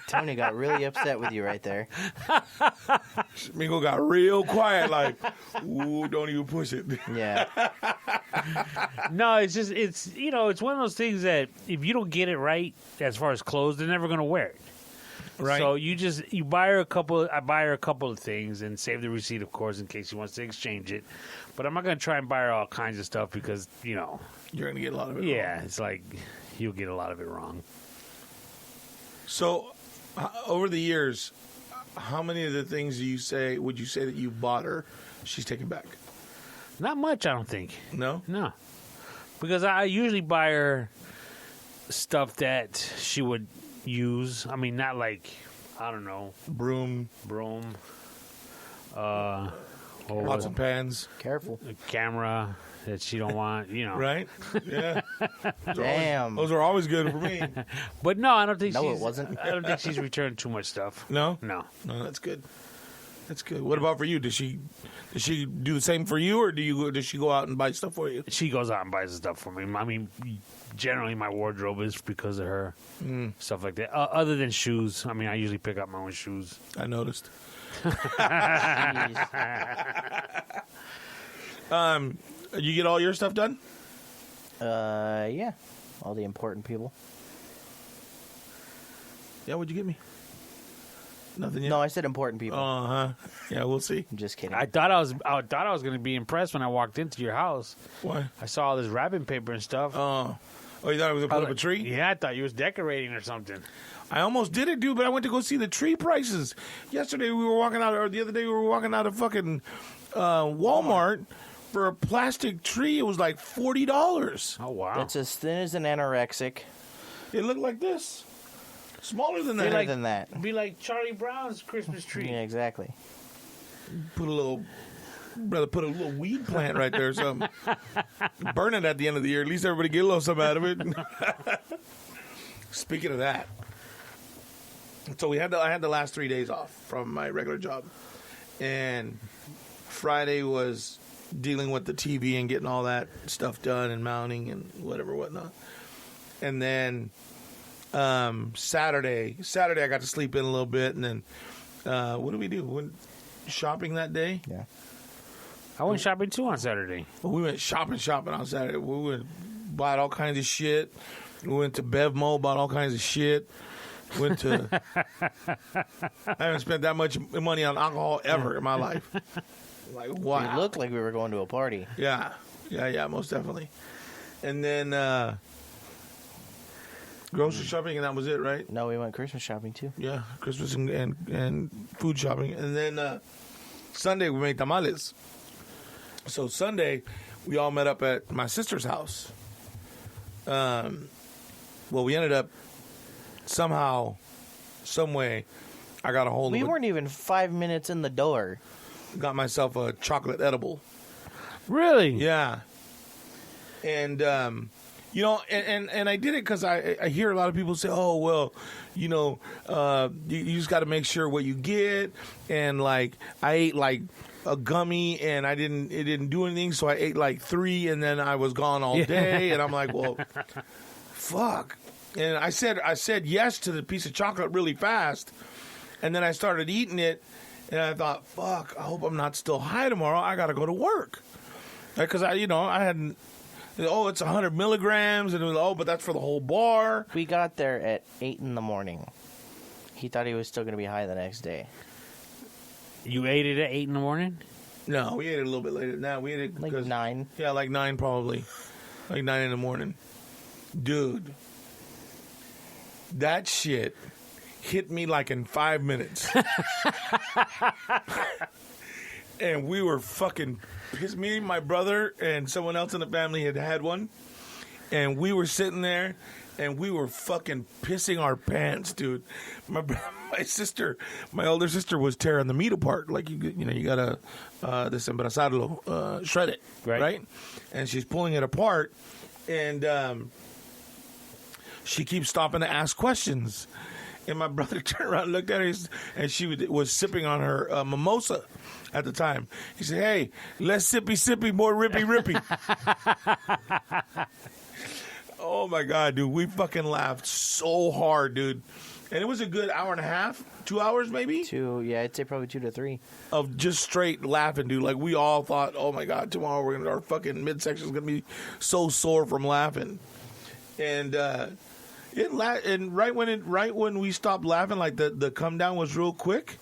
Tony got really upset with you right there.
Mingo got real quiet, like, ooh, don't even push it.
Yeah.
No, it's one of those things that if you don't get it right as far as clothes, they're never going to wear it.
Right.
So I buy her a couple of things and save the receipt, of course, in case she wants to exchange it. But I'm not going to try and buy her all kinds of stuff because,
you're going to get a lot of it
yeah,
wrong.
it's like you'll get a lot of it wrong.
So, over the years, how many of the things would you say that you bought her, she's taken back?
Not much, I don't think.
No?
No. Because I usually buy her stuff that she would use. I mean, not like, I don't know.
Broom.
Pots
and pans.
Careful.
A camera that she don't want,
Right? Yeah.
Damn.
Those are always good for me.
But no, I don't think
it wasn't.
I don't think she's returned too much stuff.
No?
No,
that's good. That's good. What about for you? Does she do the same for you, or does she go out and buy stuff for you?
She goes out and buys the stuff for me. I mean, generally my wardrobe is because of her. Stuff like that. Other than shoes. I mean, I usually pick up my own shoes.
I noticed. You get all your stuff done?
Yeah. All the important people.
Yeah, what'd you get me? Nothing yet?
No, I said important people.
Uh-huh. Yeah, we'll see.
I'm just kidding.
I thought I was going to be impressed when I walked into your house.
Why?
I saw all this wrapping paper and stuff.
Oh, you thought I was going to put up a tree?
Yeah, I thought you was decorating or something.
I almost did it, dude, but I went to go see the tree prices. Yesterday we were walking out, or the other day we were walking out of fucking Walmart for a plastic tree. It was like $40.
Oh, wow.
That's as thin as an anorexic.
It looked like this. Smaller than that.
Thinner than that.
Be like Charlie Brown's Christmas tree.
Yeah, exactly.
Put a little weed plant right there or something. Burn it at the end of the year. At least everybody get a little something out of it. Speaking of that, so I had the last 3 days off from my regular job, and Friday was dealing with the TV and getting all that stuff done and mounting and whatnot. And then Saturday I got to sleep in a little bit, and then what did we do? Went shopping that day.
Yeah,
I went shopping too on Saturday.
Well, we went shopping on Saturday. We bought all kinds of shit. We went to Bevmo, bought all kinds of shit. Went to. I haven't spent that much money on alcohol ever in my life. Like, wow.
It looked like we were going to a party.
Yeah, most definitely. And then grocery shopping, and that was it, right?
No, we went Christmas shopping too.
Yeah, Christmas and food shopping. And then Sunday we made tamales. So Sunday we all met up at my sister's house. Well, we ended up somehow, some way, I got a hold of it.
We weren't even 5 minutes in the door.
Got myself a chocolate edible.
Really?
Yeah. And, you know, and I did it because I hear a lot of people say, oh, well, you know, you just got to make sure what you get. And, like, I ate, like, a gummy, and it didn't do anything, so I ate, like, 3, and then I was gone all day. And I'm like, well, fuck. And I said yes to the piece of chocolate really fast, and then I started eating it, and I thought, fuck, I hope I'm not still high tomorrow. I got to go to work. Because I hadn't, it's 100 milligrams, and it was, but that's for the whole bar.
We got there at 8 in the morning. He thought he was still going to be high the next day.
You ate it at 8 in the morning?
No, we ate it a little bit later. No, we ate it
like 9.
Yeah, like 9 probably. Like 9 in the morning. Dude, that shit hit me like in 5 minutes. And we were fucking pissed. Me, my brother, and someone else in the family had one. And we were sitting there, and we were fucking pissing our pants, dude. My sister, my older sister, was tearing the meat apart. Like, you gotta desembarazarlo, shred it, right? And she's pulling it apart, and she keeps stopping to ask questions. And my brother turned around and looked at her, and she was sipping on her mimosa at the time. He said, hey, less sippy, more rippy. Oh, my God, dude. We fucking laughed so hard, dude. And it was a good hour and a half, 2 hours maybe?
2, yeah, I'd say probably 2 to 3.
Of just straight laughing, dude. Like, we all thought, oh, my God, tomorrow our fucking midsection's going to be so sore from laughing. And, and right when we stopped laughing, like the come down was real quick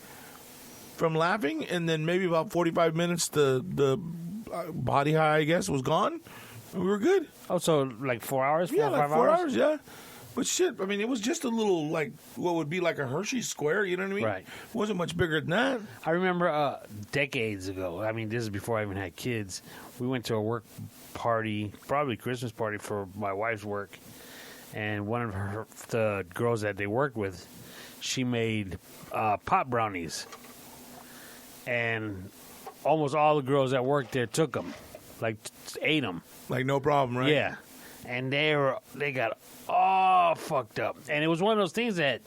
from laughing, and then maybe about 45 minutes the body high, I guess, was gone. And we were good.
Oh, so like 4 hours? 4
yeah,
or 5
like 4
hours?
hours, yeah. But shit, I mean, it was just a little, like, what would be like a Hershey square, you know what I mean?
Right.
It wasn't much bigger than that.
I remember decades ago, I mean, this is before I even had kids, we went to a work party, probably Christmas party for my wife's work, and one of the girls that they worked with, she made pot brownies. And almost all the girls that worked there took them, like ate them.
Like, no problem, right?
Yeah. And they got all fucked up. And it was one of those things that,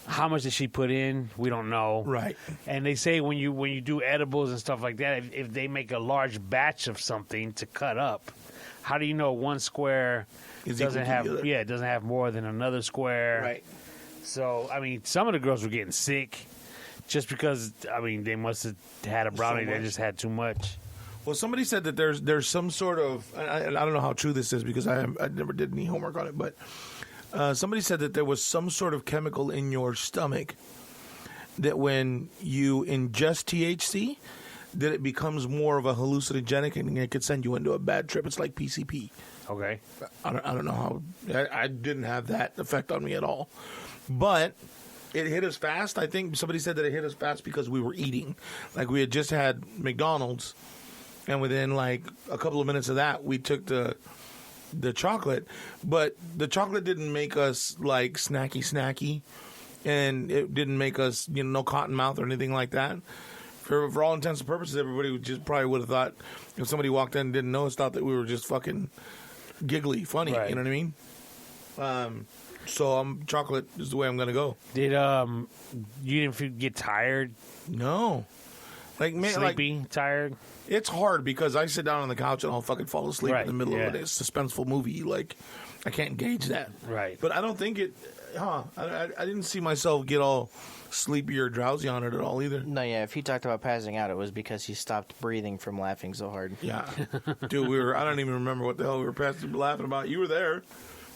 how much did she put in? We don't know.
Right.
And they say when you do edibles and stuff like that, if they make a large batch of something to cut up, how do you know one square doesn't have more than another square?
Right.
So, I mean, some of the girls were getting sick just because, I mean, they must have had a brownie that just had too much.
Well, somebody said that there's some sort of, I don't know how true this is because I never did any homework on it, but somebody said that there was some sort of chemical in your stomach that when you ingest THC, that it becomes more of a hallucinogenic and it could send you into a bad trip. It's like PCP.
Okay.
I don't know how. I didn't have that effect on me at all. But it hit us fast. I think somebody said that it hit us fast because we were eating. Like, we had just had McDonald's, and within, like, a couple of minutes of that, we took the chocolate. But the chocolate didn't make us, like, snacky, and it didn't make us, no cotton mouth or anything like that. For all intents and purposes, everybody probably would have thought, if somebody walked in and didn't know us, thought that we were just fucking giggly, funny. Right. You know what I mean? So chocolate is the way I'm gonna go.
Did you didn't get tired?
No, like
Sleepy, tired.
It's hard because I sit down on the couch and I'll fucking fall asleep
Right,
in the middle
yeah.
of a suspenseful movie. Like, I can't gauge that.
Right.
But I don't think it. I didn't see myself get all sleepy or drowsy on it at all either.
No, yeah. If he talked about passing out, it was because he stopped breathing from laughing so hard.
Yeah, dude, I don't even remember what the hell we were laughing about. You were there.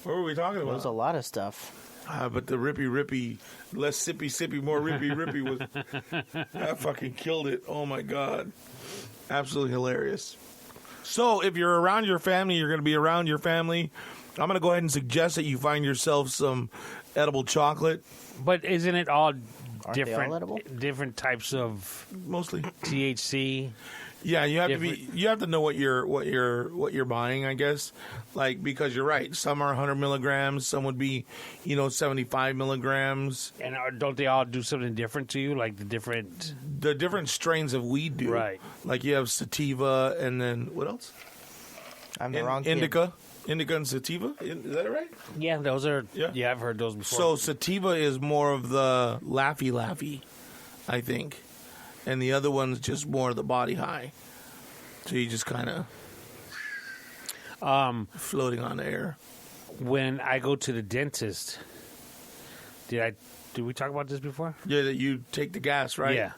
What were we talking about?
It was a lot of stuff.
But the rippy, less sippy, more rippy was. That fucking killed it. Oh my god. Absolutely hilarious. So, if you're around your family, you're going to be around your family. I'm going to go ahead and suggest that you find yourself some edible chocolate.
But isn't it all
Aren't they all edible?
different types of
Mostly
THC?
Yeah, you have to know what you're buying, I guess. Like, because you're right, some are 100 milligrams, some would be, 75 milligrams.
And don't they all do something different to you? Like the different
strains of weed do.
Right.
Like you have sativa, and then what else?
I'm the wrong kid.
Indica and sativa. Is that right?
Yeah, those are. Yeah, I've heard those before.
So sativa is more of the laffy, I think. And the other one's just more of the body high. So you just kind of floating on air.
When I go to the dentist, did we talk about this before?
Yeah, that you take the gas, right?
Yeah.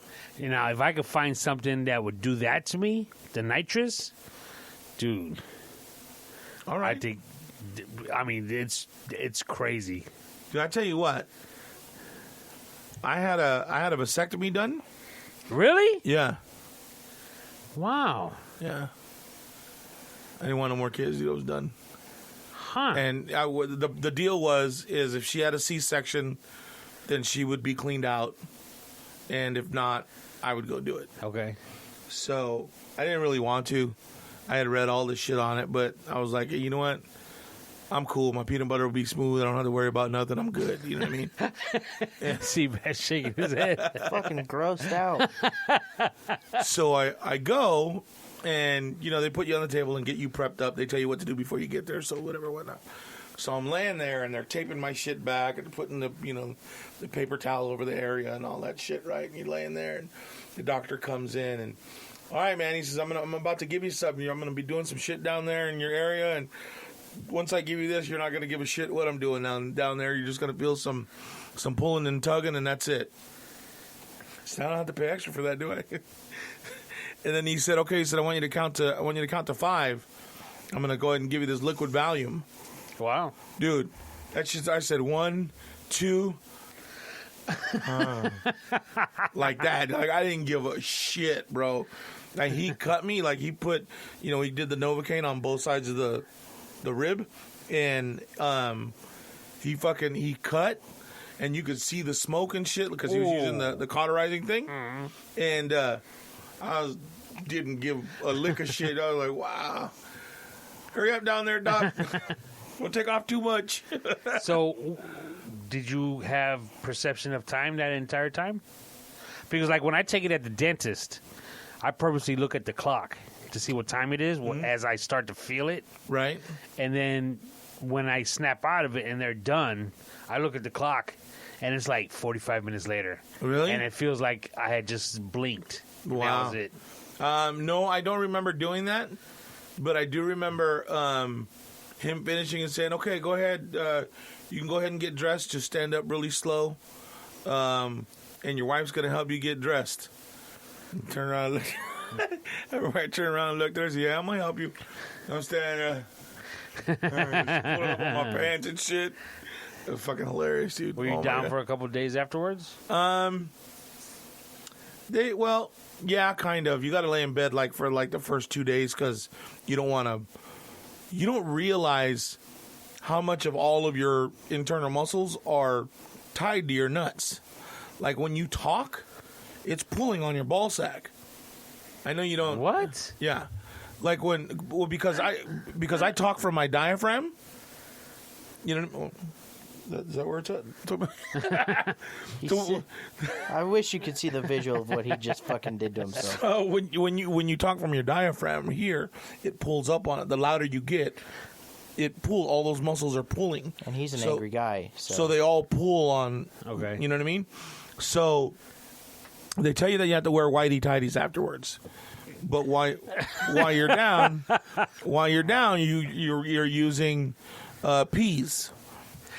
If I could find something that would do that to me, the nitrous, dude.
All right.
It's crazy.
Dude, I tell you what. I had a vasectomy done.
Really?
Yeah.
Wow.
Yeah. I didn't want no more kids. It was done.
Huh.
And the deal is if she had a C-section, then she would be cleaned out. And if not, I would go do it.
Okay.
So I didn't really want to. I had read all this shit on it, but I was like, hey, you know what? I'm cool. My peanut butter will be smooth. I don't have to worry about nothing. I'm good. You know what I mean?
Yeah. Seabass shaking his head.
Fucking grossed out.
So I go, and, they put you on the table and get you prepped up. They tell you what to do before you get there, so whatnot. So I'm laying there, and they're taping my shit back and putting the paper towel over the area and all that shit, right? And you're laying there, and the doctor comes in, and, all right, man, he says, I'm about to give you something. I'm going to be doing some shit down there in your area, and once I give you this, you're not going to give a shit what I'm doing down there. You're just going to feel some pulling and tugging, and that's it. So I don't have to pay extra for that, do I? And then he said, okay, he said, I want you to count to 5. I'm going to go ahead and give you this liquid Valium.
Wow.
Dude, that's just, I said 1, 2, like that. Like, I didn't give a shit, bro. Like, he cut me, like he put, he did the Novocaine on both sides of the rib, and he cut, and you could see the smoke and shit because he was using the cauterizing thing. Mm-hmm. And I didn't give a lick of shit. I was like, wow, hurry up down there, doc. Don't take off too much.
So did you have perception of time that entire time? Because like when I take it at the dentist, I purposely look at the clock to see what time it is as I start to feel it.
Right. And
then when I snap out of it and they're done, I look at the clock and it's like 45 minutes later.
Really?
And it feels like I had just blinked.
Wow.
That was it.
No, I don't remember doing that, but I do remember him finishing and saying, okay, go ahead. You can go ahead and get dressed. Just stand up really slow. And your wife's going to help you get dressed. Turn around and look. Everybody turn around and look there and say, yeah, I'm going to help you. I'm standing there. Pulling up on my pants and shit. It was fucking hilarious, dude.
Were you down for a couple of days afterwards?
Yeah, kind of. You got to lay in bed for the first 2 days because you don't realize how much of all of your internal muscles are tied to your nuts. Like when you talk, it's pulling on your ball sack. I know you don't.
What?
Yeah, like because I talk from my diaphragm. Is that where it's at?
I wish you could see the visual of what he just fucking did to himself.
When you talk from your diaphragm here, it pulls up on it. The louder you get, all those muscles are pulling.
And he's an angry guy.
So they all pull on,
Okay.
You know what I mean? So they tell you that you have to wear whitey tighties afterwards. But while you're down, you're using peas.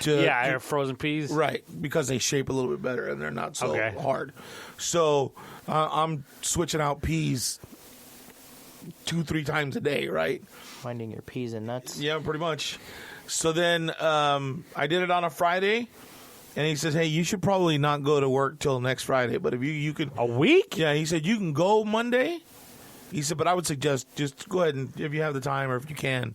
I have frozen peas.
Right, because they shape a little bit better and they're not so hard. So I'm switching out peas 2-3 times a day, right?
Finding your peas and nuts.
Yeah, pretty much. So then I did it on a Friday, and he says, hey, you should probably not go to work till next Friday. But if you could...
A week?
Yeah, he said, you can go Monday. He said, but I would suggest just go ahead and, if you have the time or if you can,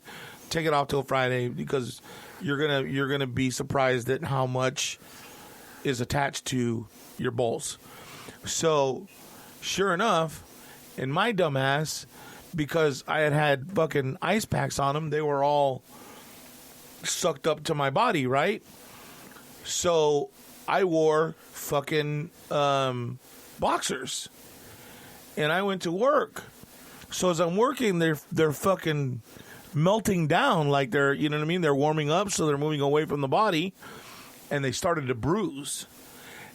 take it off till Friday because you're gonna be surprised at how much is attached to your balls. So, sure enough, in my dumb ass, because I had fucking ice packs on them, they were all sucked up to my body, right? So I wore fucking boxers, and I went to work. So as I'm working, they're fucking melting down, like they're, you know what I mean? They're warming up, so they're moving away from the body, and they started to bruise.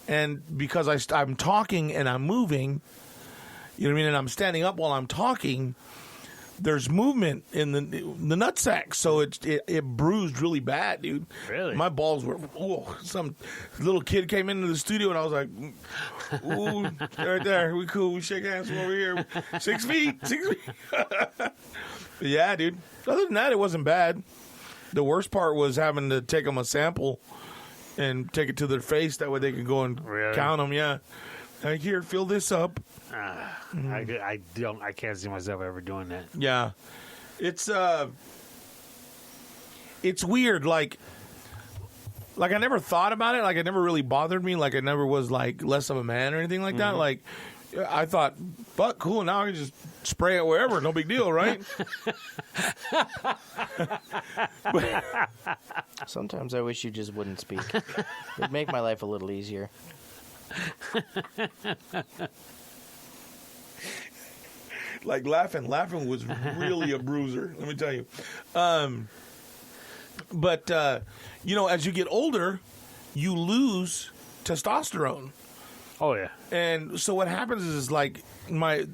And because I'm talking and I'm moving, you know what I mean, and I'm standing up while I'm talking, there's movement in the nutsack, so it bruised really bad, dude.
Really?
My balls were. Some little kid came into the studio, and I was like, "Ooh, right there, we cool. We shake hands from over here. 6 feet. Yeah, dude. Other than that, it wasn't bad. The worst part was having to take them a sample and take it to their face. That way they could go and count them. Yeah. Like, here, fill this up.
I can't see myself ever doing that.
Yeah, it's weird. Like I never thought about it. Like it never really bothered me. Like I never was like less of a man or anything like that. Like I thought, fuck, cool. Now I can just spray it wherever. No big deal, right?
Sometimes I wish you just wouldn't speak. It'd make my life a little easier.
Like laughing was really a bruiser, let me tell you. But you know, as you get older, you lose testosterone.
Oh yeah.
And so what happens is like because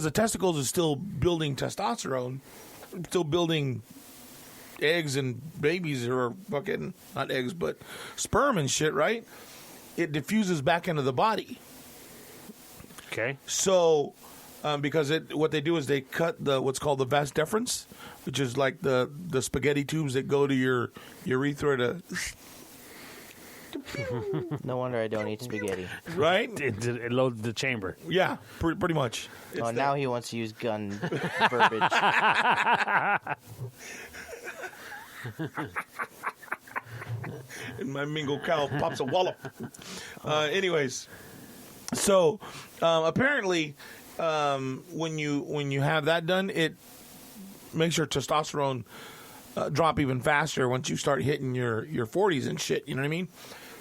the testicles is still building testosterone, still building eggs and babies, or fucking not eggs but sperm and shit, right? It diffuses back into the body.
Okay.
So, because what they do is they cut what's called the vas deferens, which is like the spaghetti tubes that go to your urethra to.
No wonder I don't eat spaghetti.
Right?
It loads the chamber.
Yeah, pretty much.
Now he wants to use gun verbiage.
And my mingle cow pops a wallop. Anyways, so apparently, when you have that done, it makes your testosterone drop even faster once you start hitting your 40s and shit. You know what I mean?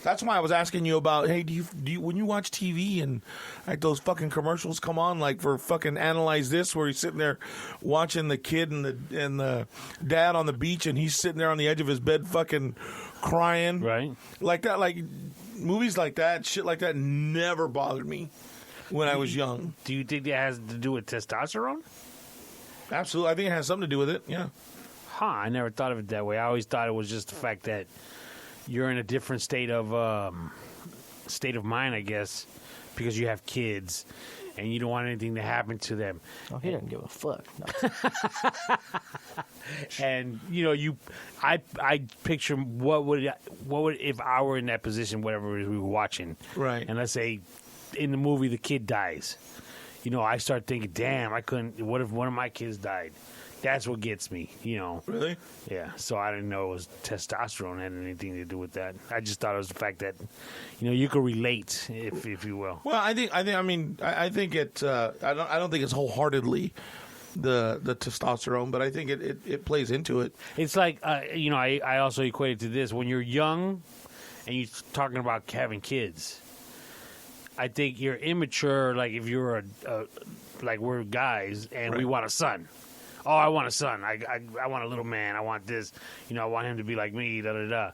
That's why I was asking you about, hey, do you when you watch TV and like those fucking commercials come on, like for fucking Analyze This, where he's sitting there watching the kid and the dad on the beach, and he's sitting there on the edge of his bed fucking crying,
right?
Like that, like movies like that, shit like that never bothered me when I was young.
Do you think that has to do with testosterone?
Absolutely, I think it has something to do with it. Yeah.
Huh? I never thought of it that way. I always thought it was just the fact that you're in a different state of mind, I guess, because you have kids and you don't want anything to happen to them.
Oh, he doesn't give a fuck. No.
And you know, I picture what would if I were in that position, whatever it is we were watching,
right?
And let's say in the movie the kid dies. You know, I start thinking, damn, I couldn't. What if one of my kids died? That's what gets me, you know.
Really?
Yeah. So I didn't know it was testosterone had anything to do with that. I just thought it was the fact that, you know, you could relate, if you will.
Well, I think it. I don't think it's wholeheartedly the testosterone, but I think it plays into it.
It's like, you know, I also equate it to this: when you're young and you're talking about having kids, I think you're immature. Like if you're like we're guys and we want a son. Oh, I want a son. I want a little man. I want this. I want him to be like me. Da da da.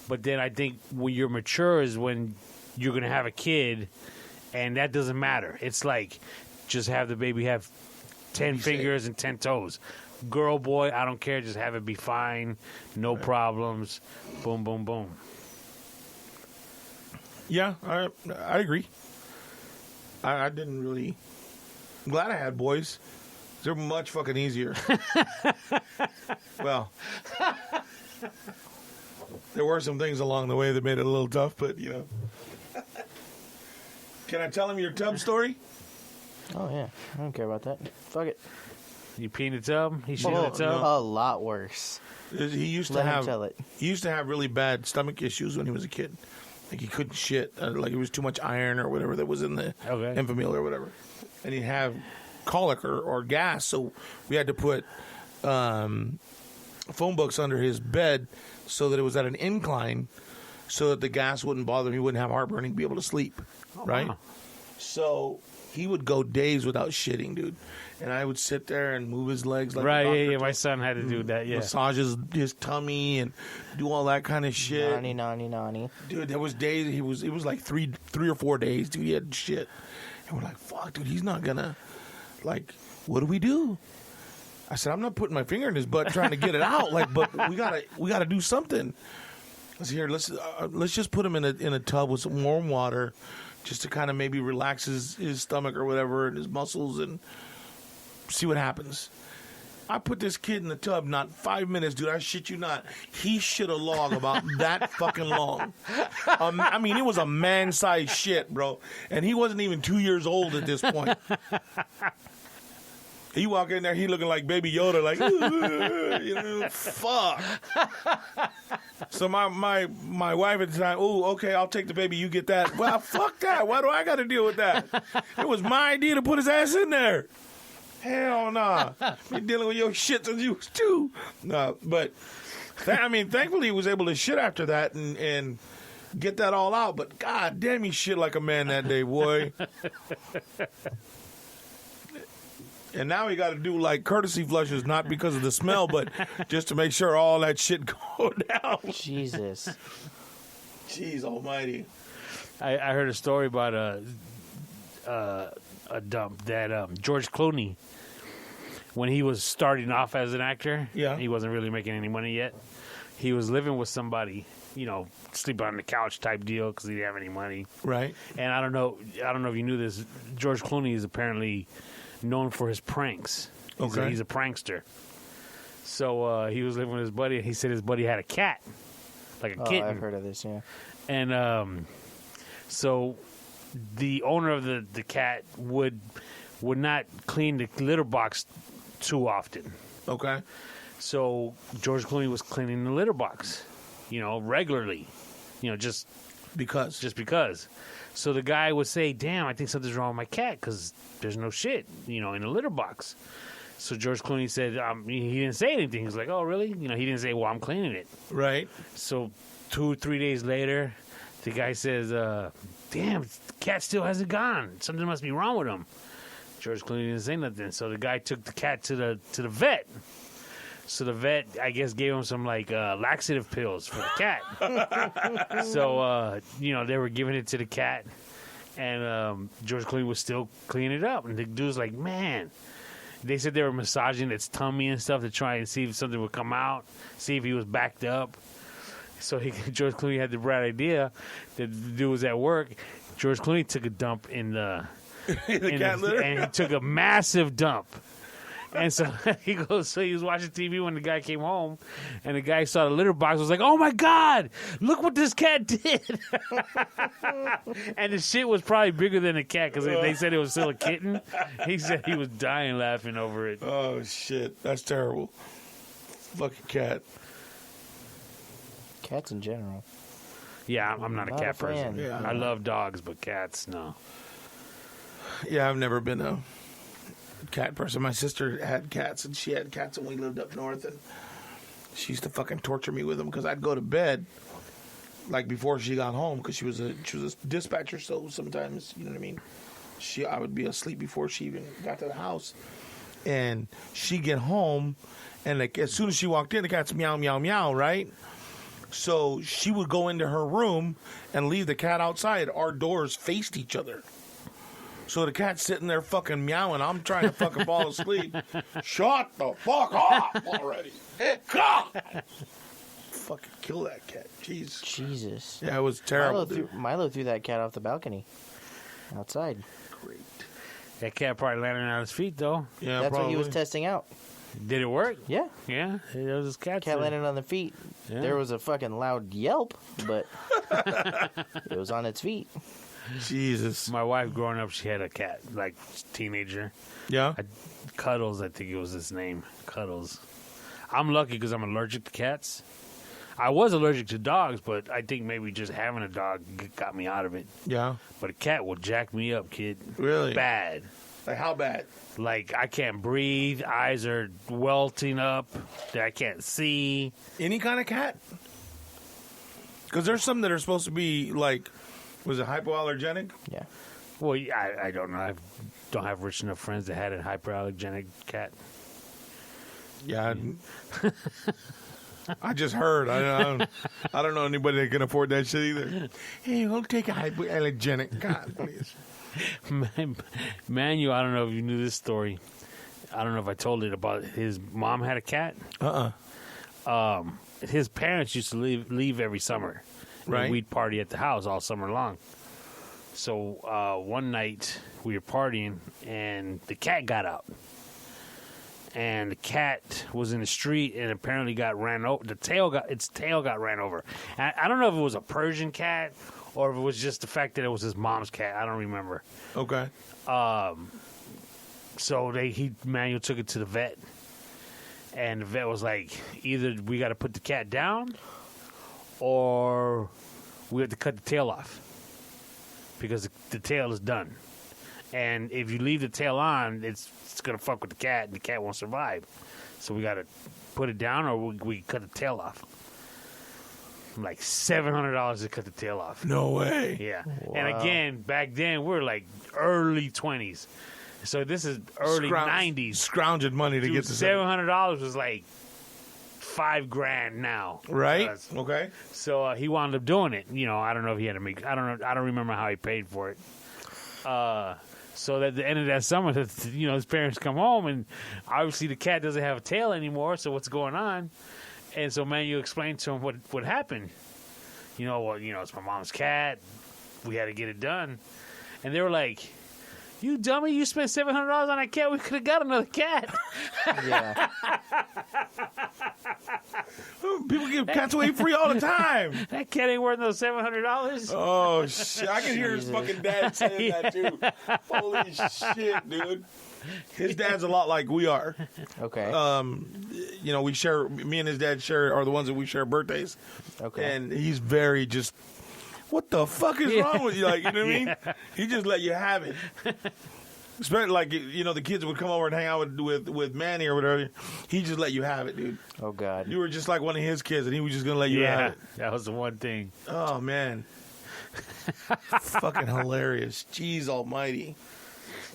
But then I think when you're mature is when you're gonna have a kid, and that doesn't matter. It's like just have the baby have 10 fingers and 10 toes. Girl, boy, I don't care. Just have it be fine. No problems. Boom, boom, boom.
Yeah, I agree. I didn't really. I'm glad I had boys. They're much fucking easier. Well, there were some things along the way that made it a little tough, but Can I tell him your tub story?
Oh yeah, I don't care about that. Fuck it.
You pee in the tub? He shit in the tub?
A lot worse.
He used to have. He used to have really bad stomach issues when he was a kid. Like he couldn't shit. Like it was too much iron or whatever that was in the Enfamil or whatever, and he'd have colic or gas. So we had to put phone books under his bed so that it was at an incline, so that the gas wouldn't bother him. He wouldn't have heartburn. He'd be able to sleep. Right.
Wow.
So he would go days without shitting, dude. And I would sit there and move his legs like
right. My son had to do that. Yeah,
massage his tummy and do all that kind of shit.
Nani.
Dude, there was days it was like three or 4 days, dude. He had shit, and we're like, fuck, dude, he's not gonna. Like, what do we do? I said, I'm not putting my finger in his butt trying to get it out. Like, but we gotta do something. I said, here, let's just put him in a tub with some warm water, just to kind of maybe relax his stomach or whatever and his muscles and see what happens. I put this kid in the tub, not 5 minutes, dude. I shit you not. He shit a log about that fucking long. I mean, it was a man-sized shit, bro. And he wasn't even 2 years old at this point. He walk in there, he looking like Baby Yoda, like, fuck. So my wife at the time, okay, I'll take the baby, you get that. Well, fuck that. Why do I got to deal with that? It was my idea to put his ass in there. Hell nah. Been dealing with your shit since you was 2. No, but thankfully he was able to shit after that and get that all out. But god damn, he shit like a man that day, boy. And now he got to do like courtesy flushes, not because of the smell, but just to make sure all that shit go down.
Jesus.
Jeez almighty.
I heard a story about a dump that George Clooney, when he was starting off as an actor, he wasn't really making any money yet. He was living with somebody, sleeping on the couch type deal because he didn't have any money.
Right.
And I don't know if you knew this. George Clooney is apparently known for his pranks. He's a prankster. So he was living with his buddy, and he said his buddy had a cat, like a kitten.
I've heard of this, yeah.
And so the owner of the cat would not clean the litter box too often.
Okay.
So George Clooney was cleaning the litter box, regularly, just because. So the guy would say, damn, I think something's wrong with my cat because there's no shit, in the litter box. So George Clooney said, he didn't say anything. He's like, oh, really? He didn't say, well, I'm cleaning it.
Right.
So 2-3 days later, the guy says, damn, the cat still hasn't gone. Something must be wrong with him. George Clooney didn't say nothing. So the guy took the cat to the vet. So the vet, I guess, gave him some laxative pills for the cat. So they were giving it to the cat, and George Clooney was still cleaning it up. And the dude's like, man. They said they were massaging its tummy and stuff to try and see if something would come out, see if he was backed up. So George Clooney had the bright idea that the dude was at work. George Clooney took a dump in the
cat litter,
and he took a massive dump. And so he was watching TV when the guy came home, and the guy saw the litter box. Was like, "Oh my God, look what this cat did!" And the shit was probably bigger than the cat because they said it was still a kitten. He said he was dying laughing over it.
Oh shit, that's terrible. Fucking cat.
Cats in general.
Yeah, I'm not a cat person.
Yeah,
I love dogs, but cats, no.
Yeah, I've never been a cat person. My sister had cats, and she had cats when we lived up north, and she used to fucking torture me with them because I'd go to bed like before she got home because she was a dispatcher. So sometimes, you know what I mean, I would be asleep before she even got to the house, and she get home, and like as soon as she walked in, the cat's meow meow meow, right? So she would go into her room and leave the cat outside. Our doors faced each other. So the cat's sitting there fucking meowing. I'm trying to fucking fall asleep. Shut the fuck up already. God. Fucking kill that cat. Jeez.
Jesus.
Yeah, it was terrible.
Milo threw that cat off the balcony outside.
Great.
That cat probably landed on his feet, though.
Yeah,
That's
probably.
what he was testing out.
Did it work?
Yeah.
Yeah, it was his cat.
Cat landed on the feet.
Yeah.
There was a fucking loud yelp, but it was on its feet.
Jesus.
My wife, growing up, she had a cat, like teenager.
Yeah?
Cuddles, I think it was his name. Cuddles. I'm lucky because I'm allergic to cats. I was allergic to dogs, but I think maybe just having a dog got me out of it.
Yeah.
But a cat will jack me up, kid.
Really?
Bad.
Like, how bad?
Like, I can't breathe. Eyes are welting up. I can't see.
Any kind of cat? Because there's some that are supposed to be, like, was it hypoallergenic?
Yeah.
Well, I don't know. I don't have rich enough friends that had a hyperallergenic cat.
Yeah. I just heard. I don't know anybody that can afford that shit either. Hey, we'll take a hypoallergenic cat, please.
Manuel, I don't know if you knew this story. I don't know if I told it about his mom had a cat. His parents used to leave every summer.
Right.
And we'd party at the house all summer long. So one night we were partying and the cat got out. And the cat was in the street and apparently got ran over. Its tail got ran over. And I don't know if it was a Persian cat or if it was just the fact that it was his mom's cat. I don't remember.
Okay.
So Manuel took it to the vet, and the vet was like, either we got to put the cat down, or we have to cut the tail off because the tail is done. And if you leave the tail on, it's gonna fuck with the cat, and the cat won't survive. So we got to put it down, or we cut the tail off. Like $700 to cut the tail off.
No way.
Yeah.
Wow.
And again, back then we were like early 20s. So this is early 90s.
Scrounging money to get to
$700 was like $5,000 now.
Right? Okay.
So he wound up doing it. You know, I don't know if he had to make. I don't know. I don't remember how he paid for it. So at the end of that summer, his parents come home and obviously the cat doesn't have a tail anymore. So what's going on? And so Manuel explained to him what happened. It's my mom's cat. We had to get it done. And they were like, "You dummy, you spent $700 on that cat. We could have got another cat."
Yeah.
People give cats away free all the time.
That cat ain't worth no $700.
Oh, shit. I can hear his fucking dad saying that, too. Holy shit, dude. His dad's a lot like we are.
Okay.
Me and his dad are the ones that we share birthdays.
Okay.
And he's very just, what the fuck is wrong with you? Like, you know what I mean? He just let you have it. Especially like, the kids would come over and hang out with Manny or whatever. He just let you have it, dude.
Oh, God.
You were just like one of his kids, and he was just going to let you have it.
That was the one thing.
Oh, man. Fucking hilarious. Jeez almighty.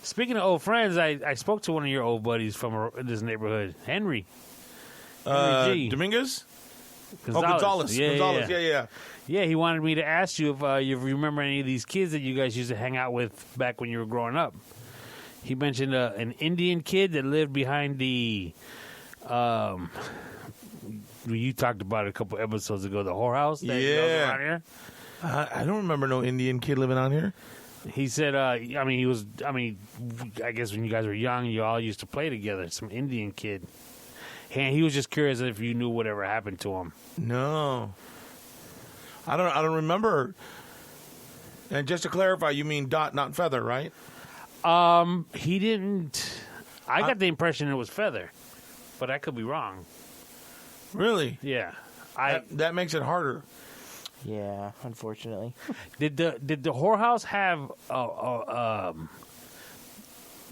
Speaking of old friends, I spoke to one of your old buddies from this neighborhood, Henry. G.
Dominguez?
Gonzalez.
Gonzalez. Yeah.
Yeah, he wanted me to ask you if you remember any of these kids that you guys used to hang out with back when you were growing up. He mentioned an Indian kid that lived behind the, you talked about it a couple episodes ago, the whorehouse that was around here.
I don't remember no Indian kid living on here.
He said, I guess when you guys were young, you all used to play together, some Indian kid. And he was just curious if you knew whatever happened to him.
No. I don't remember. And just to clarify, you mean Dot, not Feather, right?
He didn't. I got the impression it was Feather, but I could be wrong.
Really?
Yeah.
That makes it harder.
Yeah, unfortunately.
Did the whorehouse have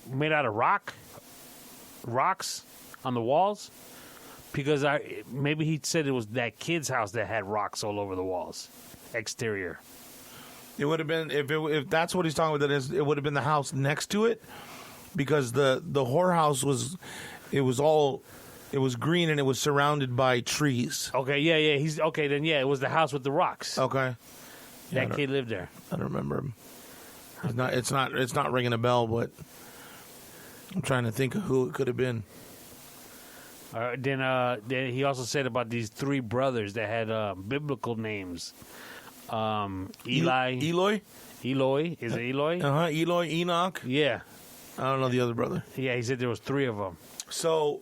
made out of rocks on the walls? Because maybe he said it was that kid's house that had rocks all over the walls, exterior.
It would have been if that's what he's talking about. It would have been the house next to it, because the whorehouse was green and it was surrounded by trees.
Okay, yeah. He's okay. Then it was the house with the rocks.
Okay,
that kid lived there.
I don't remember him. It's not ringing a bell, but I'm trying to think of who it could have been.
Then he also said about these 3 brothers that had biblical names. Eloy. Eloy? Is it Eloy?
Eloy, Enoch.
Yeah.
I don't know the other brother.
Yeah, he said there was 3 of them.
So,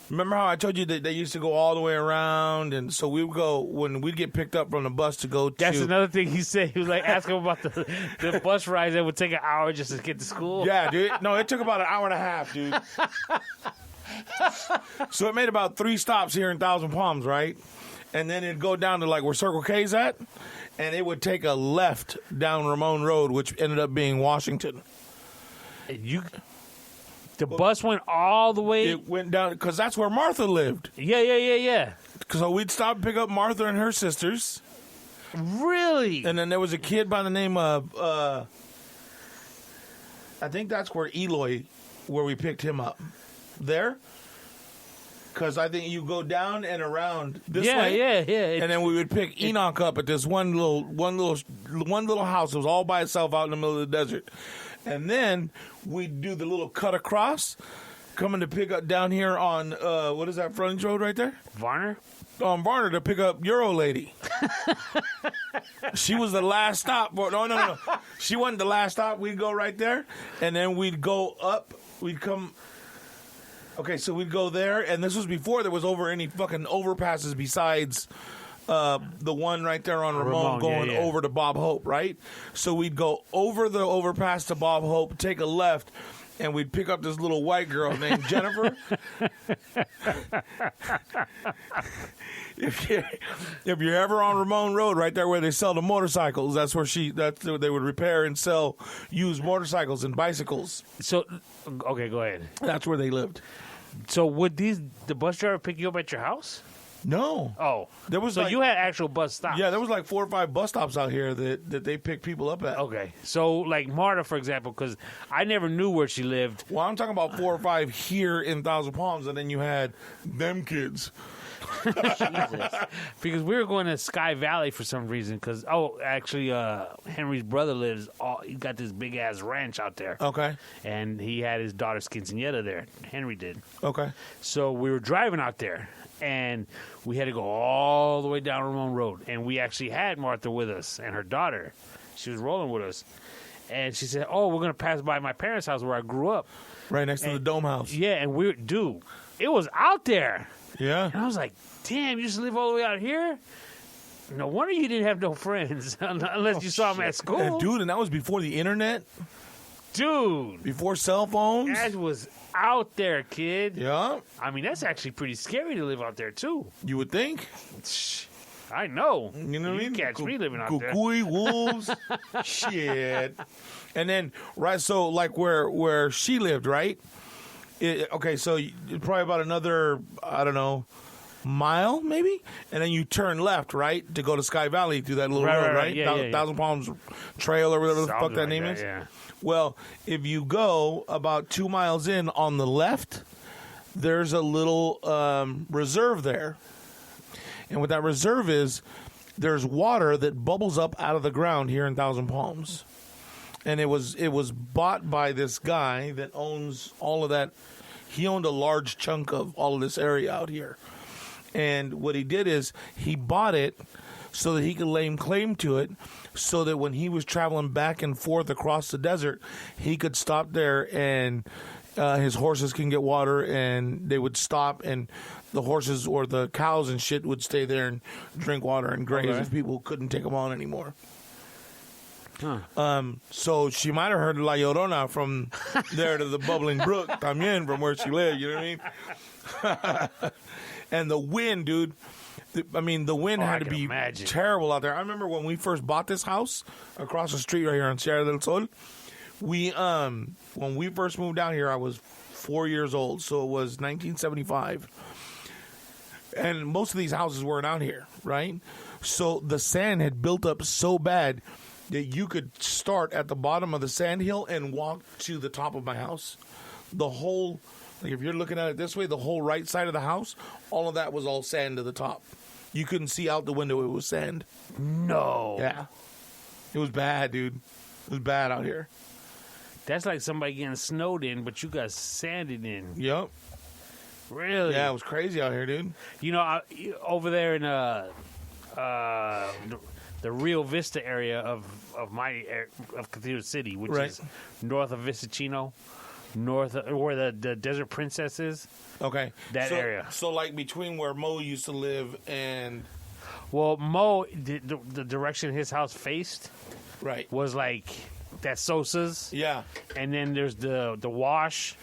remember how I told you that they used to go all the way around? And so we would go, when we'd get picked up from the bus to go to...
That's another thing he said. He was like, ask him about the bus rides that would take an hour just to get to school.
Yeah, dude. No, it took about an hour and a half, dude. So it made about 3 stops here in Thousand Palms, right? And then it'd go down to like where Circle K's at, and it would take a left down Ramon Road, which ended up being Washington.
The bus went all the way.
It went down because that's where Martha lived.
Yeah.
So we'd stop and pick up Martha and her sisters.
Really?
And then there was a kid by the name of I think that's where Eloy, where we picked him up. There. Because I think you go down and around this way.
Yeah.
And then we would pick Enoch up at this one little house. It was all by itself out in the middle of the desert. And then we'd do the little cut across, coming to pick up down here on, what is that frontage road right there?
Varner?
On Varner to pick up Euro Lady. She was the last stop. No. She wasn't the last stop. We'd go right there. And then we'd go up. We'd come... Okay, so we'd go there, and this was before there was any fucking overpasses besides the one right there on Ramon going over to Bob Hope, right? So we'd go over the overpass to Bob Hope, take a left, and we'd pick up this little white girl named Jennifer. If you're ever on Ramon Road, right there where they sell the motorcycles, that's where they would repair and sell used motorcycles and bicycles.
So, okay, go ahead.
That's where they lived.
So would the bus driver pick you up at your house?
No.
Oh.
There was
so you had actual bus stops?
Yeah, there was like 4 or 5 bus stops out here that they pick people up at.
Okay. So like Marta, for example, because I never knew where she lived.
Well, I'm talking about 4 or 5 here in Thousand Palms, and then you had them kids.
Jesus. Because we were going to Sky Valley for some reason. Because actually, Henry's brother lives. He got this big ass ranch out there.
Okay.
And he had his daughter's quinceañera there. Henry did.
Okay.
So we were driving out there, and we had to go all the way down Ramon Road. And we actually had Martha with us and her daughter. She was rolling with us. And she said, we're going to pass by my parents' house where I grew up.
Right next to the Dome House.
Yeah, and it was out there.
Yeah.
And I was like, damn, you used to live all the way out here? No wonder you didn't have no friends unless you saw them at school.
And dude, and that was before the internet?
Dude.
Before cell phones?
That was out there, kid.
Yeah.
I mean, that's actually pretty scary to live out there, too.
You would think.
I know.
You know what I mean?
Catch me living out there.
Kukui, wolves. Shit. And then, right, so like where she lived, right? Okay, so probably about another, I don't know, mile maybe, and then you turn left, right, to go to Sky Valley through that little road, right?
Yeah,
Thousand Palms Trail or whatever the fuck that name is.
Yeah.
Well, if you go about 2 miles in on the left, there's a little reserve there, and what that reserve is, there's water that bubbles up out of the ground here in Thousand Palms. And it was bought by this guy that owns all of that. He owned a large chunk of all of this area out here. And what he did is he bought it so that he could lay claim to it, so that when he was traveling back and forth across the desert, he could stop there and his horses can get water, and they would stop, and the horses or the cows and shit would stay there and drink water and graze if people couldn't take them on anymore.
Huh.
So she might have heard La Llorona from there to the Bubbling Brook, también, from where she lived, you know what I mean? And the wind, dude, the wind had to be terrible out there. I remember when we first bought this house across the street right here on Sierra del Sol, when we first moved down here, I was 4 years old, so it was 1975. And most of these houses weren't out here, right? So the sand had built up so bad that you could start at the bottom of the sand hill and walk to the top of my house. The whole, like if you're looking at it this way, the whole right side of the house, all of that was all sand to the top. You couldn't see out the window. It was sand.
No.
Yeah. It was bad, dude. It was bad out here.
That's like somebody getting snowed in, but you got sanded in.
Yep.
Really?
Yeah, it was crazy out here, dude.
You know, over there in the Rio Vista area of Cathedral City, which is north of Vistachino, north of, where the Desert Princess is.
Okay.
That area.
So, like, between where Mo used to live and...
Well, Mo, the direction his house faced was like that Sosa's.
Yeah.
And then there's the wash,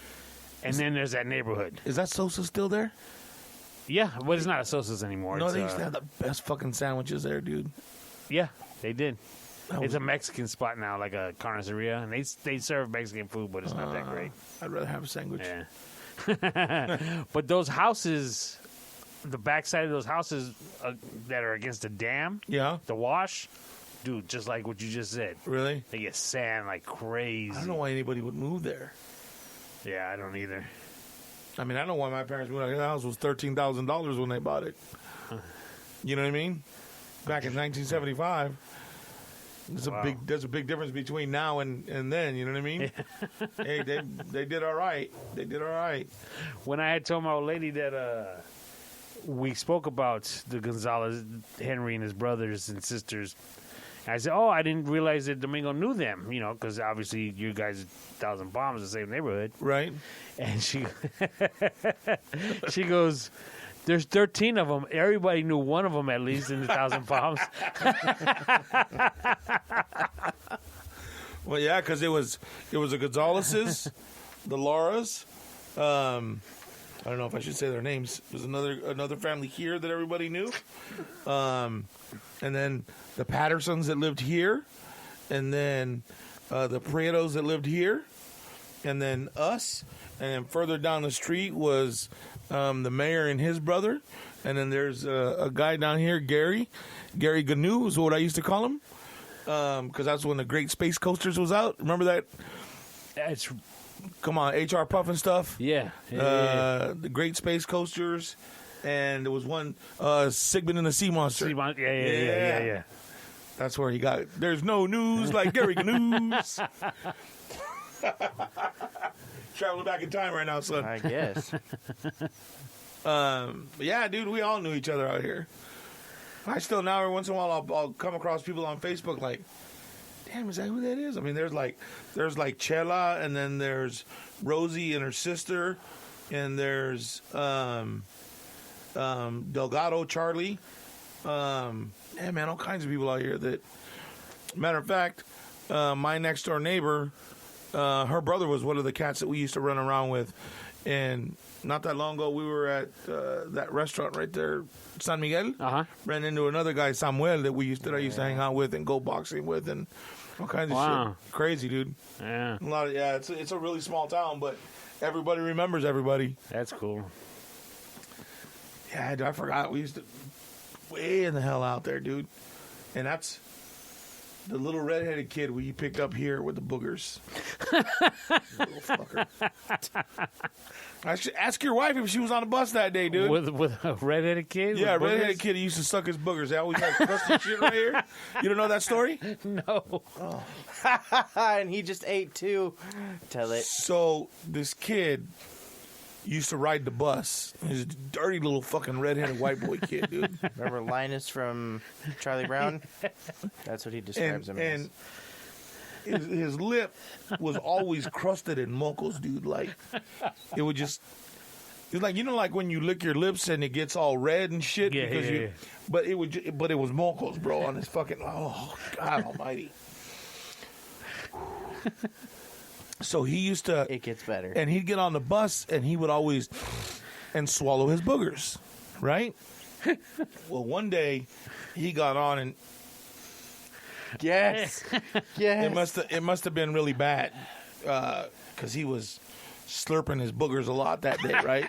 and then there's that neighborhood.
Is that Sosa still there?
Yeah, but it's not a Sosa's anymore.
No,
it's,
they used to have the best fucking sandwiches there, dude.
Yeah, they did. It's a Mexican spot now, like a carniceria, and they serve Mexican food, but it's not that great.
I'd rather have a sandwich.
Yeah. But those houses, the backside of those houses that are against the dam, the wash, dude, just like what you just said.
Really?
They get sand like crazy.
I don't know why anybody would move there.
Yeah, I don't either.
I mean, I know why my parents moved out. The house was $13,000 when they bought it. You know what I mean? Back in 1975. There's a big difference between now and then. You know what I mean? Hey, they did all right. They did all right.
When I had told my old lady that we spoke about the Gonzalez, Henry and his brothers and sisters, I said, "Oh, I didn't realize that Domingo knew them. You know, because obviously you guys, 1,000 Palms, the same neighborhood,
right?"
And she goes, "There's 13 of them. Everybody knew one of them at least in the 1,000 Palms."
Well, yeah, because it was the Gonzaleses, the Lauras. I don't know if I should say their names. There's another family here that everybody knew, and then the Pattersons that lived here, and then the Prietos that lived here, and then us, and then further down the street was the mayor and his brother, and then there's a guy down here, Gary Gnu is what I used to call him, because that's when the Great Space Coasters was out. Remember that?
That's.
Come on, HR Puff and stuff.
Yeah.
The Great Space Coasters, and there was one Sigmund and the Sea Monster.
Yeah.
That's where he got it. There's no news like Gary News. Traveling back in time right now, son.
I guess.
But yeah, dude, we all knew each other out here. I still now every once in a while I'll come across people on Facebook like, damn, is that who that is? I mean, there's like Chela, and then there's Rosie and her sister, and there's Delgado Charlie. Yeah, man, all kinds of people out here. That matter of fact, my next door neighbor, her brother was one of the cats that we used to run around with, and not that long ago we were at that restaurant right there, San Miguel. Ran into another guy, Samuel, that I used to hang out with and go boxing with, and all kinds of shit. Crazy, dude.
Yeah.
It's a really small town, but everybody remembers everybody.
That's cool.
Yeah, I forgot. We used to way in the hell out there, dude. And that's the little redheaded kid we picked up here with the boogers. Little fucker. I should ask your wife if she was on the bus that day, dude.
With a redheaded kid?
Yeah, a redheaded kid. He used to suck his boogers. They always had crusty shit right here. You don't know that story?
No.
Oh.
And he just ate too. Tell it.
So this kid used to ride the bus. He's a dirty little fucking redheaded white boy kid, dude.
Remember Linus from Charlie Brown? That's what he describes him as.
And his lip was always crusted in mocos, dude. Like, it would just... It's like, you know, like when you lick your lips and it gets all red and shit?
Yeah.
But it was mocos, bro, on his fucking... Oh, God almighty. So he used to...
It gets better.
And he'd get on the bus and he would always... and swallow his boogers, right? Well, one day he got on and...
Yes. Yes.
It must have been really bad because he was slurping his boogers a lot that day, right?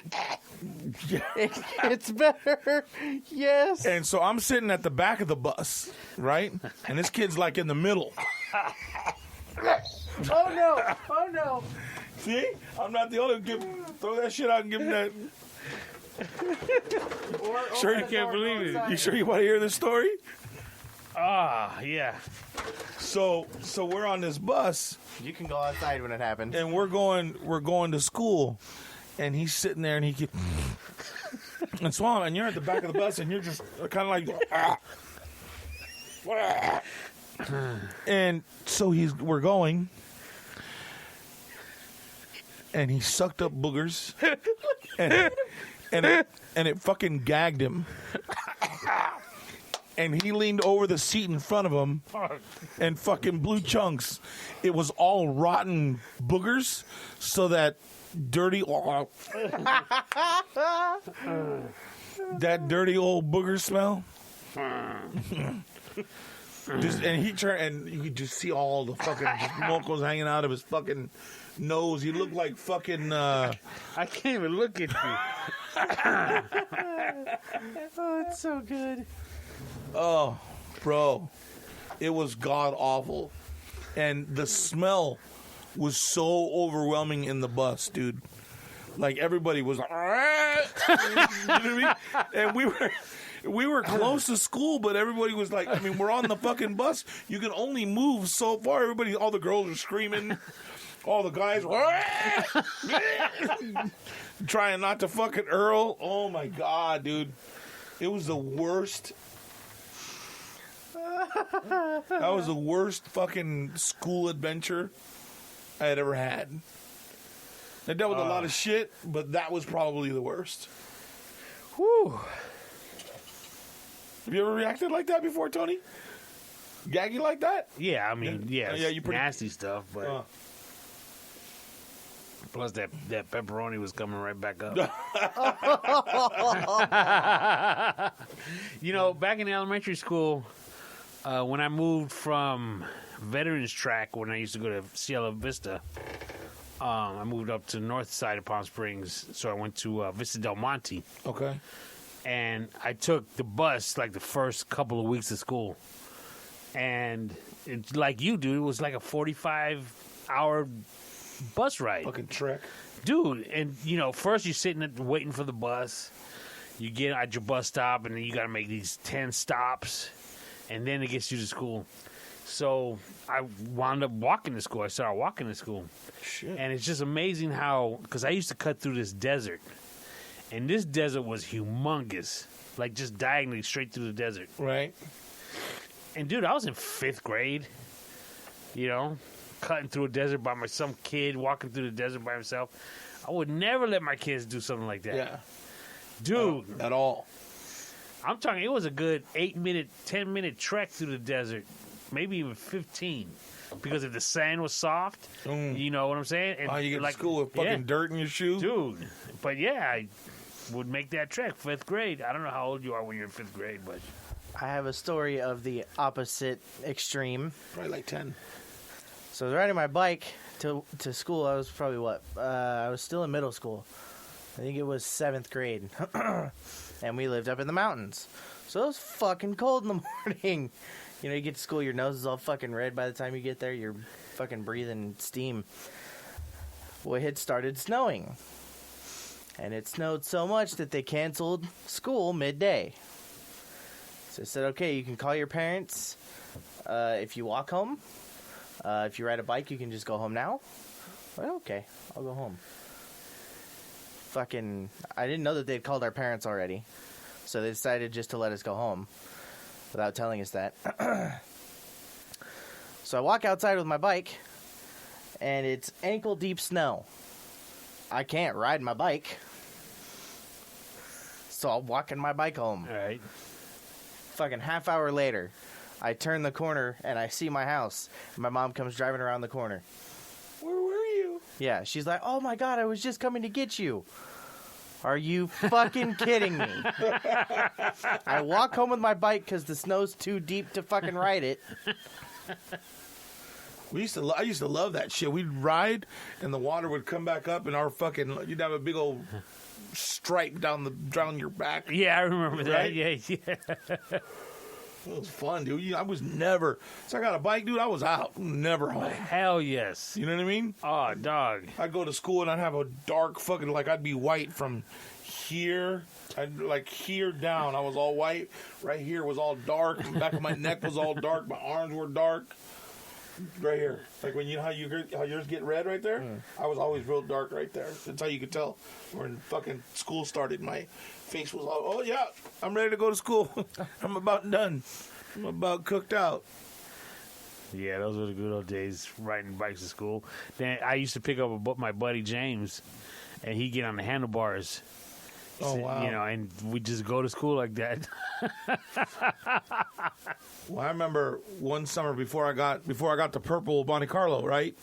It's better. Yes.
And so I'm sitting at the back of the bus, right? And this kid's like in the middle.
Oh no! Oh no!
See? I'm not the only throw that shit out and give him that. Sure you can't believe it. You sure you want to hear this story?
Yeah.
So we're on this bus.
You can go outside when it happens.
And we're going to school. And he's sitting there and he keeps and swallowing, and you're at the back of the bus and you're just kind of like and so we're going and he sucked up boogers and it fucking gagged him. And he leaned over the seat in front of him and fucking blew chunks. It was all rotten boogers, so that dirty that dirty old booger smell. And he turned and you could just see all the fucking mocos hanging out of his fucking nose. He looked like fucking
I can't even look at you.
Oh, it's so good.
Oh, bro, it was god awful, and the smell was so overwhelming in the bus, dude. Like everybody was like, you know what I mean? And we were close to school, but everybody was like, I mean, we're on the fucking bus. You can only move so far. All the girls are screaming. All the guys trying not to fucking hurl. Oh my god, dude. It was the worst. That was the worst fucking school adventure I had ever had. I dealt with a lot of shit, but that was probably the worst.
Whew.
Have you ever reacted like that before, Tony? Gaggy like that?
Yeah, I mean, yeah,
you pretty
nasty stuff, but plus that pepperoni was coming right back up. You know, back in elementary school, when I moved from Veterans Track, when I used to go to Cielo Vista, I moved up to the north side of Palm Springs, so I went to Vista Del Monte.
Okay.
And I took the bus like the first couple of weeks of school. And it's like you, dude, it was like a 45-hour bus ride.
Fucking trek.
Dude, and, you know, first you're sitting waiting for the bus. You get at your bus stop, and then you got to make these 10 stops. And then it gets you to school. So I wound up walking to school. I started walking to school.
Shit.
And it's just amazing how, because I used to cut through this desert. And this desert was humongous. Like just diagonally straight through the desert.
Right.
And dude, I was in 5th grade. You know, cutting through a desert by some kid walking through the desert by himself. I would never let my kids do something like that.
Yeah.
Dude.
At all.
I'm talking, it was a good 8-minute, 10-minute trek through the desert. Maybe even 15. Because if the sand was soft, you know what I'm saying? And
you get to school with fucking dirt in your shoes?
Dude. But yeah, I would make that trek, 5th grade. I don't know how old you are when you're in 5th grade, but...
I have a story of the opposite extreme.
Probably like 10.
So I was riding my bike to school. I was probably I was still in middle school. I think it was 7th grade. And we lived up in the mountains. So it was fucking cold in the morning. You know, you get to school, your nose is all fucking red by the time you get there. You're fucking breathing steam. Well, it had started snowing. And it snowed so much that they canceled school midday. So I said, okay, you can call your parents if you walk home. If you ride a bike, you can just go home now. Well, okay, I'll go home. Fucking, I didn't know that they'd called our parents already. So they decided just to let us go home without telling us that. So I walk outside with my bike, and it's ankle-deep snow. I can't ride my bike. So I'm walking my bike home.
All right.
Fucking half hour later, I turn the corner, and I see my house. And my mom comes driving around the corner.
Where were you?
Yeah, she's like, oh my God, I was just coming to get you. Are you fucking kidding me? I walk home with my bike because the snow's too deep to fucking ride it.
I used to love that shit. We'd ride, and the water would come back up, and you'd have a big old stripe down your back.
Yeah, I remember that.
Right?
Yeah.
It was fun, dude. I was never. So I got a bike, dude. I was out, never home.
Hell yes.
You know what I mean?
Oh, dog.
I'd go to school and I'd have a dark fucking I'd be white from here. Here down. I was all white. Right here was all dark. The back of my neck was all dark. My arms were dark. Right here, like when how yours get red right there. I was always real dark right there. That's how you could tell when fucking school started. My face was all, oh yeah, I'm ready to go to school. I'm about done. I'm about cooked out.
Yeah, those were the good old days, riding bikes to school. Then I used to pick up my buddy James, and he'd get on the handlebars.
Oh wow!
You know, and we just go to school like that.
Well, I remember one summer before I got to Purple Monte Carlo, right?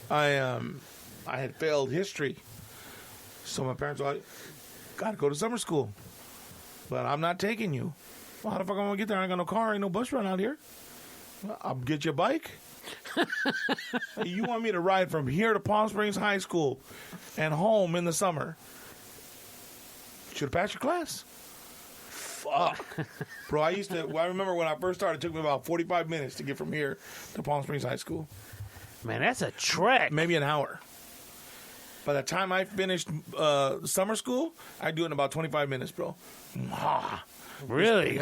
I had failed history, so my parents were like, "Gotta go to summer school," but I'm not taking you. Well, how the fuck am I gonna get there? I ain't got no car, ain't no bus run out here. Well, I'll get you a bike. You want me to ride from here to Palm Springs High School and home in the summer? Should have passed your class. Fuck. Bro, I remember when I first started, it took me about 45 minutes to get from here to Palm Springs High School.
Man, that's a trek.
Maybe an hour. By the time I finished summer school, I'd do it in about 25 minutes, bro.
Really?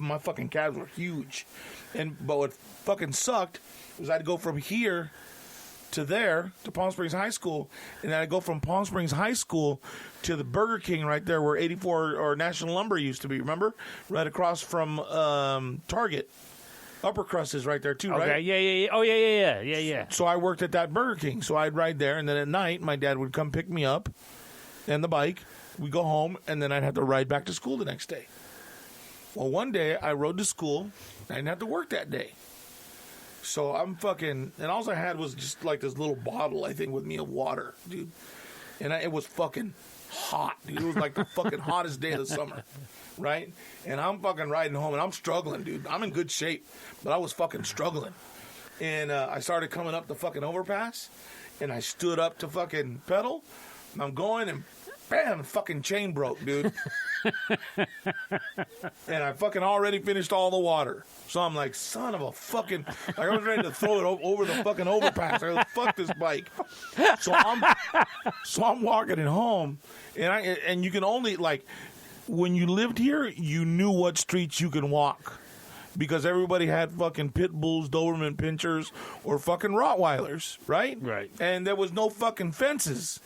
My fucking calves were huge. But what fucking sucked was I'd go from here to there, to Palm Springs High School, and then I'd go from Palm Springs High School to the Burger King right there where 84 or National Lumber used to be, remember? Right across from Target. Upper Crust is right there too, right?
Okay, yeah. Oh, yeah.
So I worked at that Burger King, so I'd ride there, and then at night, my dad would come pick me up and the bike. We'd go home, and then I'd have to ride back to school the next day. Well, one day, I rode to school, I didn't have to work that day. So I'm fucking, and all I had was just like this little bottle, I think, with me of water, dude. And it was fucking hot, dude. It was like the fucking hottest day of the summer, right? And I'm fucking riding home, and I'm struggling, dude. I'm in good shape, but I was fucking struggling. And I started coming up the fucking overpass, and I stood up to fucking pedal, and I'm going, and bam, the fucking chain broke, dude. And I fucking already finished all the water. So I'm like, son of a fucking... Like, I was ready to throw it over the fucking overpass. I was like, fuck this bike. So I'm walking it home, and you can only, like... When you lived here, you knew what streets you can walk. Because everybody had fucking pit bulls, Doberman pinchers, or fucking Rottweilers, right?
Right.
And there was no fucking fences.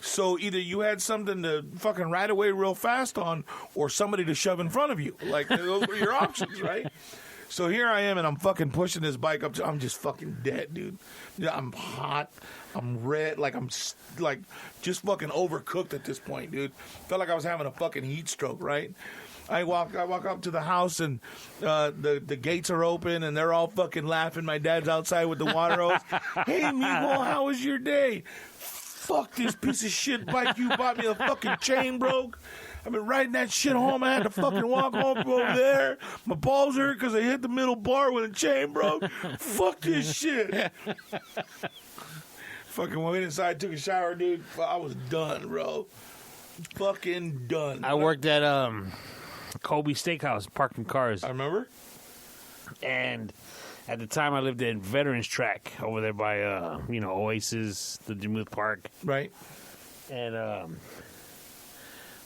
So either you had something to fucking ride away real fast on, or somebody to shove in front of you. Like, those were your options, right? So here I am, and I'm fucking pushing this bike up. I'm just fucking dead, dude. Yeah, I'm hot. I'm red. Like, I'm like just fucking overcooked at this point, dude. Felt like I was having a fucking heat stroke, right? I walk up to the house, and the gates are open, and they're all fucking laughing. My dad's outside with the water hose. Hey, Miguel, how was your day? Fuck this piece of shit bike you bought me. The fucking chain broke. I've been riding that shit home. I had to fucking walk home from over there. My balls hurt because I hit the middle bar when the chain broke. Fuck this shit. Fucking went inside, took a shower, dude. I was done, bro. Fucking done.
I worked at Kobe Steakhouse, parking cars.
I remember.
And at the time, I lived in Veterans Track over there by, Oasis, the Demuth Park.
Right.
And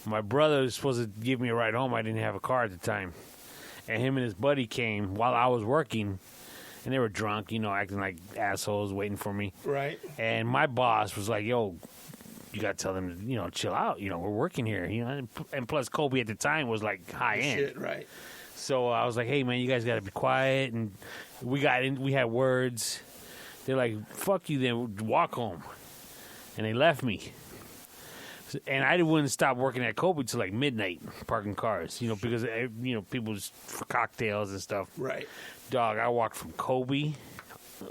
my brother was supposed to give me a ride home. I didn't have a car at the time. And him and his buddy came while I was working. And they were drunk, acting like assholes, waiting for me.
Right.
And my boss was like, yo, you got to tell them to, chill out. We're working here. And plus, Kobe at the time was like high end.
Shit, right.
So I was like, hey, man, you guys got to be quiet. And we had words. They're like, fuck you, then walk home. And they left me. And I wouldn't stop working at Kobe till like midnight, parking cars, because, people just for cocktails and stuff.
Right.
Dog, I walked from Kobe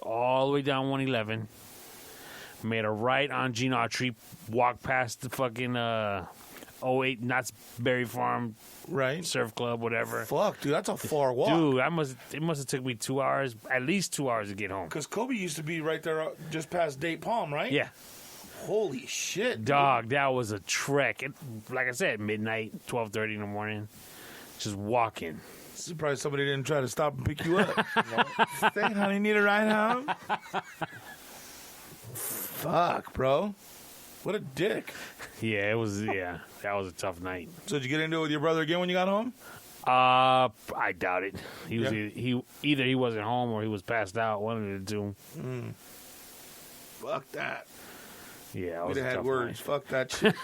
all the way down 111, made a right on Gene Autry, walked past the fucking 08 Knott's Berry Farm
Right.
Surf Club, whatever.
Fuck, dude, that's a far walk.
Dude, it must have took me 2 hours, at least 2 hours to get home.
Because Kobe used to be right there just past Date Palm, right?
Yeah.
Holy shit.
Dog, that was a trek. Like I said, midnight, 12:30 in the morning. Just walking.
Surprised somebody didn't try to stop and pick you up. Say, honey, need a ride home? Fuck, bro. What a dick.
Yeah, that was a tough night.
So did you get into it with your brother again when you got home?
I doubt it. He was
Yeah.
either he wasn't home or he was passed out. One of the two.
Fuck that.
Yeah, it
We'd
was a
have had
tough
words.
night.
Fuck that shit.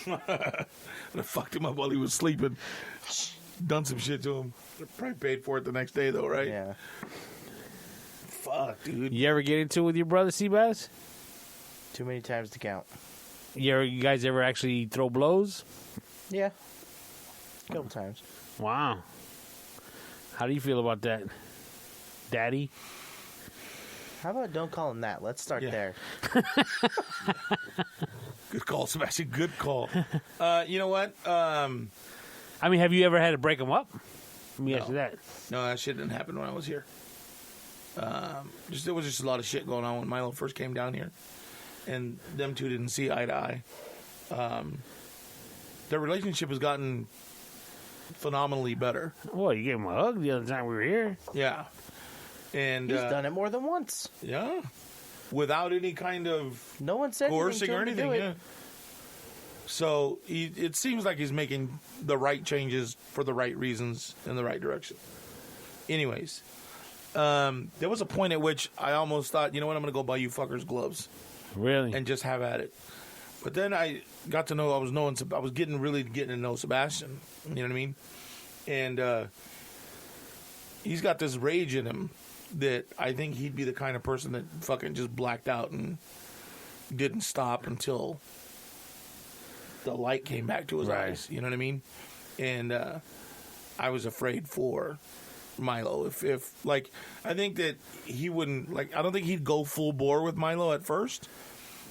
I'd have fucked him up while he was sleeping. Done some shit to him. Probably paid for it the next day, though, right?
Yeah.
Fuck, dude.
You ever get into it with your brother, Seabass?
Too many times to count.
You guys ever actually throw blows?
Yeah. A couple times.
Wow. How do you feel about that, Daddy?
How about don't call him that? Let's start
Yeah.
there.
Good call, Sebastian. Good call. You know what?
I mean, have you ever had to break him up? Let me ask you that.
No, that shit didn't happen when I was here. There was just a lot of shit going on when Milo first came down here, and them two didn't see eye to eye. Their relationship has gotten phenomenally better.
Well, you gave him a hug the other time we were here.
Yeah, and
He's done it more than once.
yeah, without any kind of
No one said
coercing or
anything to him
anything.
to do
Yeah.
it.
So it seems like he's making the right changes for the right reasons in the right direction. Anyways, there was a point at which I almost thought, you know what, I'm going to go buy you fuckers gloves
Really?
and just have at it. But then I got to know I was getting to know Sebastian. You know what I mean? And he's got this rage in him that I think he'd be the kind of person that fucking just blacked out and didn't stop until the light came back to his
Right.
eyes. You know what I mean? And I was afraid for Milo. If like, I think that he wouldn't, like, I don't think he'd go full bore with Milo at first,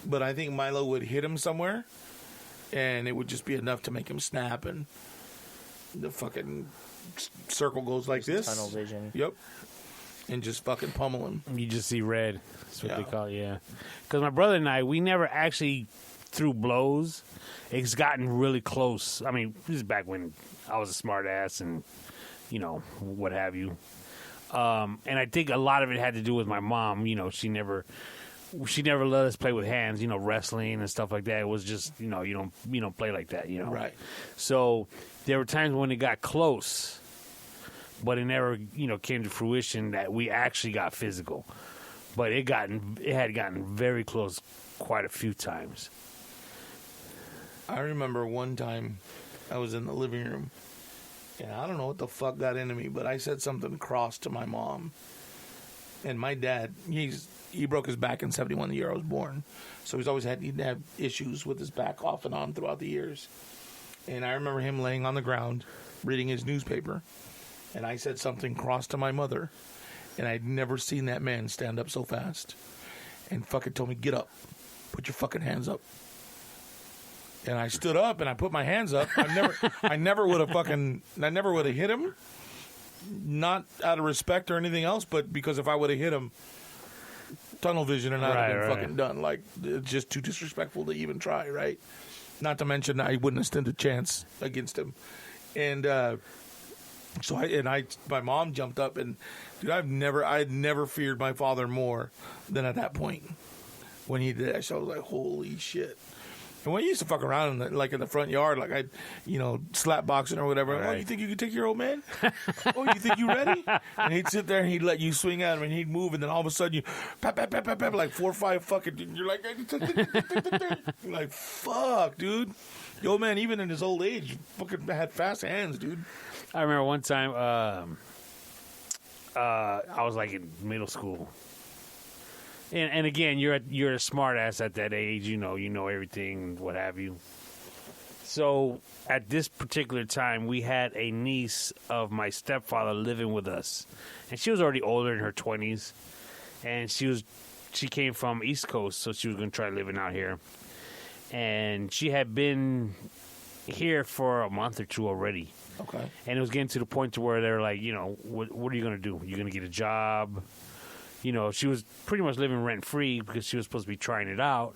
but I think Milo would hit him somewhere, and it would just be enough to make him snap, and the fucking circle goes like this.
Tunnel vision.
Yep. And just fucking pummel him.
You just see red. That's what they
Yeah.
call it, yeah. Because my brother and I, we never actually threw blows. It's gotten really close. I mean, this is back when I was a smart ass and, you know, what have you. And I think a lot of it had to do with my mom. You know, she never let us play with hands, you know, wrestling and stuff like that. It was just, you know, you don't play like that, you know.
Right.
So there were times when it got close, but it never, you know, came to fruition that we actually got physical. But it had gotten very close quite a few times.
I remember one time I was in the living room, and I don't know what the fuck got into me, but I said something cross to my mom. And my dad, he broke his back in 71, the year I was born. So he'd have issues with his back off and on throughout the years. And I remember him laying on the ground, reading his newspaper, and I said something cross to my mother, and I'd never seen that man stand up so fast. And fucking told me, get up, put your fucking hands up. And I stood up and I put my hands up. I never would have hit him. Not out of respect or anything else, but because if I would have hit him, tunnel vision and I'd have been fucking done. Like, it's just too disrespectful to even try, right? Not to mention I wouldn't have stood a chance against him. And my mom jumped up and, dude, I had never feared my father more than at that point when he did that. So I was like, holy shit. And when I used to fuck around in the front yard, like I'd, slap boxing or whatever.
Right.
Oh, you think you can take your old man? Oh, you think you ready? And he'd sit there and he'd let you swing at him and he'd move, and then all of a sudden you pap, pap, pap, pap, pap, like 4 or 5 fucking. You're like, you're like, fuck, dude. The old man, even in his old age, fucking had fast hands, dude.
I remember one time I was like in middle school. And again, you're a smart ass at that age, you know everything, what have you. So at this particular time, we had a niece of my stepfather living with us, and she was already older, in her 20s, and she came from East Coast, so she was going to try living out here. and she had been here for a month or two already.
Okay.
And it was getting to the point to where they were like, what are you going to do? You're going to get a job? She was pretty much living rent-free because she was supposed to be trying it out.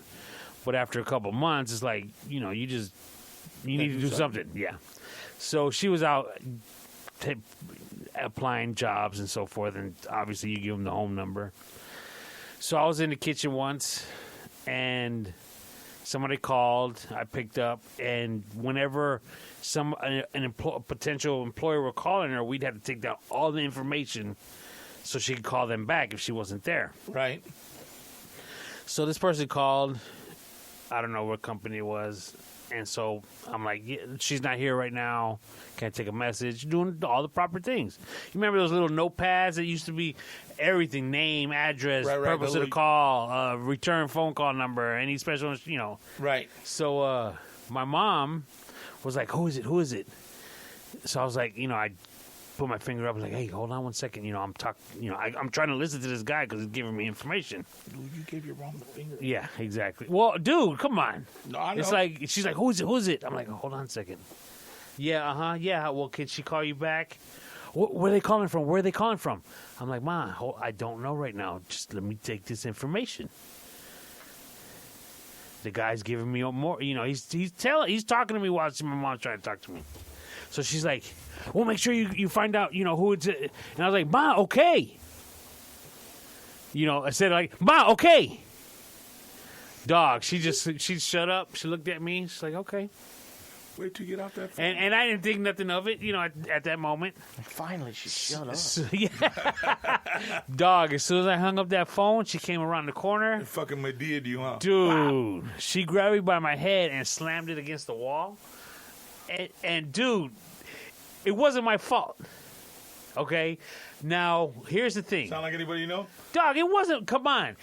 But after a couple of months, it's like, you need to do something. Yeah. So she was out applying jobs and so forth, and obviously you give them the home number. So I was in the kitchen once, and somebody called. I picked up, and whenever a potential employer were calling her, we'd have to take down all the information so she could call them back if she wasn't there.
Right.
So this person called. I don't know what company it was. And so I'm like, yeah, she's not here right now. Can't take a message. Doing all the proper things. You remember those little notepads that used to be everything, name, address, purpose of the call, return phone call number, any special,
Right.
So my mom was like, who is it? So I was like, I put my finger up. I was like, hey, hold on one second. I'm trying to listen to this guy because he's giving me information.
Dude, you gave your mom the finger.
Yeah, exactly. Well, dude, come on.
No, I know.
It's like, she's like, who is it? I'm like, hold on a second. Yeah, yeah. Well, can she call you back? Where are they calling from? Where are they calling from? I'm like, Ma, I don't know right now. Just let me take this information. The guy's giving me more. He's talking to me while my mom's trying to talk to me. So she's like, well, make sure you find out, who it's. And I was like, Ma, okay. I said like, Ma, okay. Dog, she shut up. She looked at me. She's like, okay.
Wait till you get off that phone.
And I didn't think nothing of it, at that moment.
Finally, she shut up.
So, yeah. Dog, as soon as I hung up that phone, she came around the corner.
It fucking Medea you, huh?
Dude, wow. She grabbed me by my head and slammed it against the wall. And dude, it wasn't my fault. Okay? Now, here's the thing.
Sound like anybody you know?
Dog, it wasn't. Come on.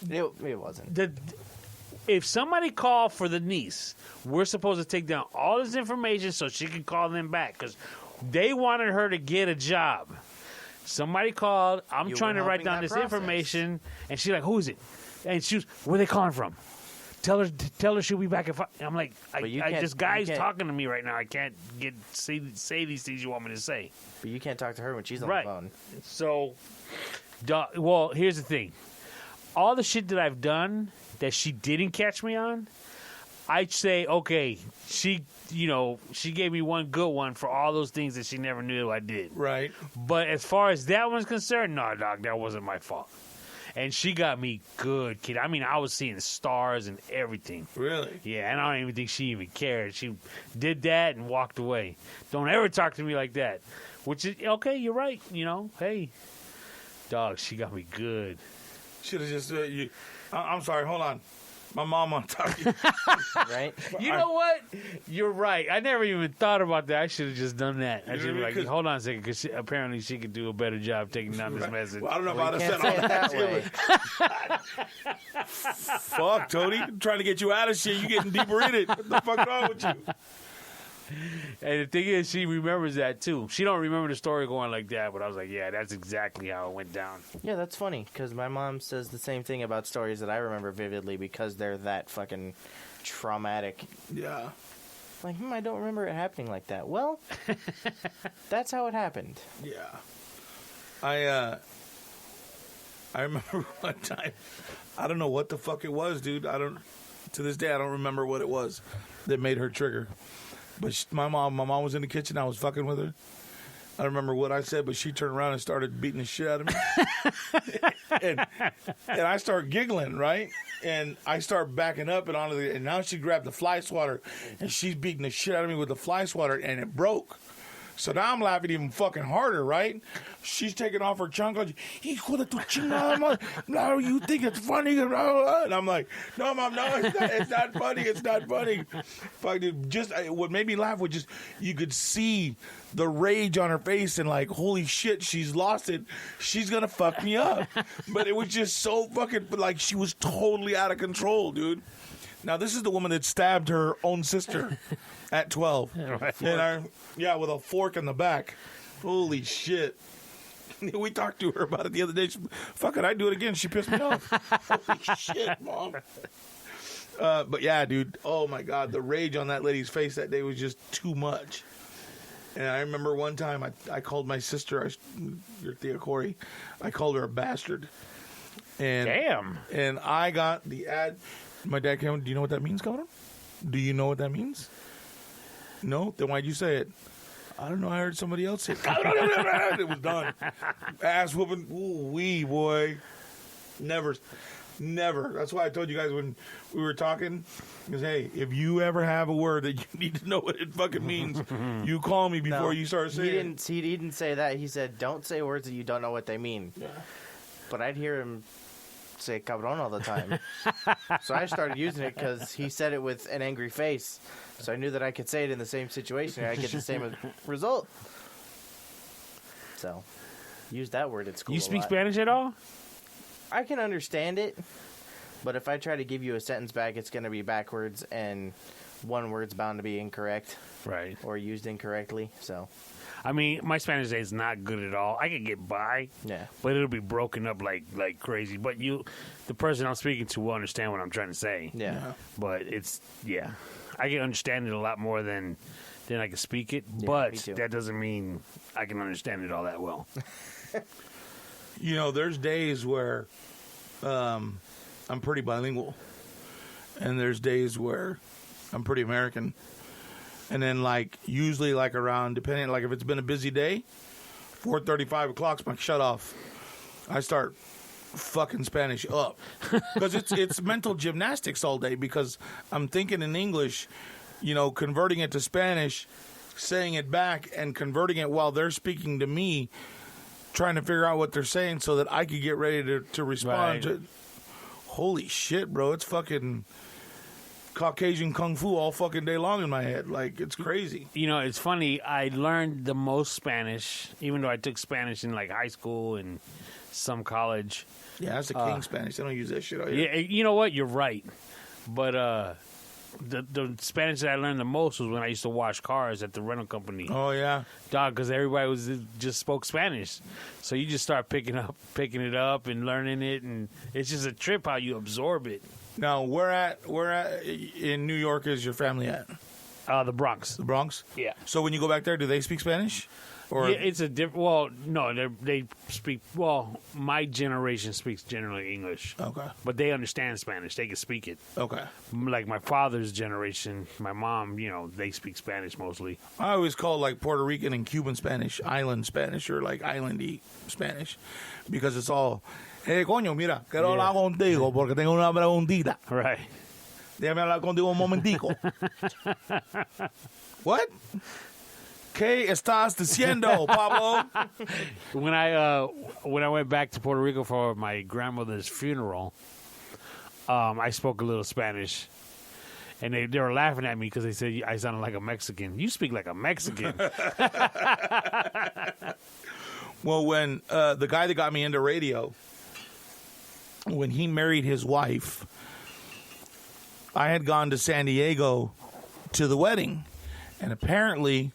It wasn't.
If somebody called for the niece, we're supposed to take down all this information so she can call them back because they wanted her to get a job. Somebody called. I'm trying to write down this information, and she's like, "Who is it?" And she was, "Where are they calling from?" Tell her she'll be back. I'm like, this guy's talking to me right now. I can't say these things you want me to say.
But you can't talk to her when she's on the phone.
So, well, here's the thing. All the shit that I've done that she didn't catch me on, I'd say, okay, she gave me one good one for all those things that she never knew I did.
Right.
But as far as that one's concerned, no, dog, that wasn't my fault. And she got me good, kid. I mean, I was seeing stars and everything.
Really?
Yeah, and I don't even think she even cared. She did that and walked away. Don't ever talk to me like that. Which is, okay, you're right, Hey, dog, she got me good.
Should have just, I'm sorry, hold on. My mom on top of you.
Right?
You know what? You're right. I never even thought about that. I should have just done that. I should be like, hold on a second, because apparently she could do a better job taking down this message.
Well, I don't know about
can't say it that way.
Fuck, Tony. I'm trying to get you out of shit. You getting deeper in it. What the fuck wrong with you?
And the thing is, she remembers that too. She don't remember the story going like that, but I was like, yeah, that's exactly how it went down.
Yeah, that's funny, because my mom says the same thing about stories that I remember vividly because they're that fucking traumatic.
Yeah.
Like, I don't remember it happening like that. Well, that's how it happened.
Yeah. I remember one time, I don't know what the fuck it was, dude. To this day, I don't remember what it was that made her trigger. But my mom was in the kitchen. I was fucking with her. I don't remember what I said, but she turned around and started beating the shit out of me. and I start giggling, right? And I start backing up and now she grabbed the fly swatter and she's beating the shit out of me with the fly swatter and it broke. So now I'm laughing even fucking harder, right? She's taking off her chunk. Hijo de tu chingada madre. No, you think it's funny? And I'm like, no, Mom, no, it's not funny. It's not funny. Fuck, dude, what made me laugh was just, you could see the rage on her face and like, holy shit, she's lost it. She's going to fuck me up. But it was just so fucking, like, she was totally out of control, dude. Now, this is the woman that stabbed her own sister at 12. And with a fork in the back. Holy shit. We talked to her about it the other day. Fuck it, I'd do it again. She pissed me off. Holy shit, Mom. But yeah, dude. Oh my God, the rage on that lady's face that day was just too much. And I remember one time I called my sister, your Thea Corey, I called her a bastard. And
Damn.
And I got the ad. My dad came. Do you know what that means, cabrón? Do you know what that means? No? Then why'd you say it? I don't know. I heard somebody else say it. It was done. Ass whooping. Ooh, wee, boy. Never. That's why I told you guys when we were talking, because, hey, if you ever have a word that you need to know what it fucking means, you call me before you start saying it.
He didn't say that. He said, don't say words that you don't know what they mean.
Yeah.
But I'd hear him say cabron all the time. So I started using it because he said it with an angry face. So I knew that I could say it in the same situation and I'd get the same result. So, use that word at school.
You speak Spanish at all?
I can understand it, but if I try to give you a sentence back, it's going to be backwards and one word's bound to be incorrect.
Right.
Or used incorrectly, so.
I mean, my Spanish is not good at all. I can get by,
Yeah.
but it'll be broken up like crazy. But the person I'm speaking to will understand what I'm trying to say.
Yeah.
But I can understand it a lot more than I can speak it.
Yeah,
but
me too.
that doesn't mean I can understand it all that well.
You know, there's days where I'm pretty bilingual, and there's days where I'm pretty American. And then, like, usually, like, around, depending, like, if it's been a busy day, 4:30, 5 o'clock's my shut off. I start fucking Spanish up. Because it's mental gymnastics all day, because I'm thinking in English, you know, converting it to Spanish, saying it back, and converting it while they're speaking to me, trying to figure out what they're saying so that I could get ready to respond to. Holy shit, bro. It's fucking Caucasian kung fu all fucking day long in my head. Like, it's crazy.
You know, it's funny. I learned the most Spanish, even though I took Spanish in, like, high school and some college.
Yeah, that's the king Spanish. They don't use that shit out here.
Yeah, you know what? You're right. But the Spanish that I learned the most was when I used to wash cars at the rental company.
Oh, yeah.
Dog, because everybody just spoke Spanish. So you just start picking it up and learning it, and it's just a trip how you absorb it.
Now, where at in New York is your family at?
The Bronx.
The Bronx?
Yeah.
So when you go back there, do they speak Spanish? Or
Yeah, it's a different. Well, no, they speak. Well, my generation speaks generally English.
Okay.
But they understand Spanish. They can speak it.
Okay.
Like my father's generation, my mom, they speak Spanish mostly.
I always call, like, Puerto Rican and Cuban Spanish island Spanish, or like islandy Spanish, because it's all, hey, coño, mira, quiero hablar contigo porque tengo una preguntita.
Right.
Déjame hablar contigo un momentico. What? ¿Qué estás diciendo, Pablo?
When I went back to Puerto Rico for my grandmother's funeral, I spoke a little Spanish, and they were laughing at me because they said I sounded like a Mexican. You speak like a Mexican.
Well, when the guy that got me into radio, when he married his wife, I had gone to San Diego to the wedding, and apparently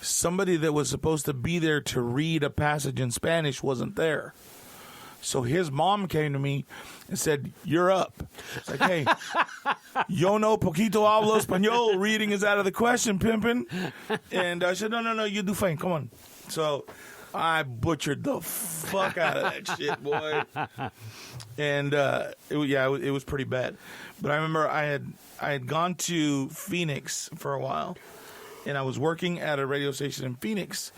somebody that was supposed to be there to read a passage in Spanish wasn't there. So his mom came to me and said, "You're up." It's like, hey, yo no poquito hablo español. Reading is out of the question, pimpin'. And I said, no, you do fine. Come on. So I butchered the fuck out of that shit, boy. And it was pretty bad. But I remember I had gone to Phoenix for a while, and I was working at a radio station in Phoenix,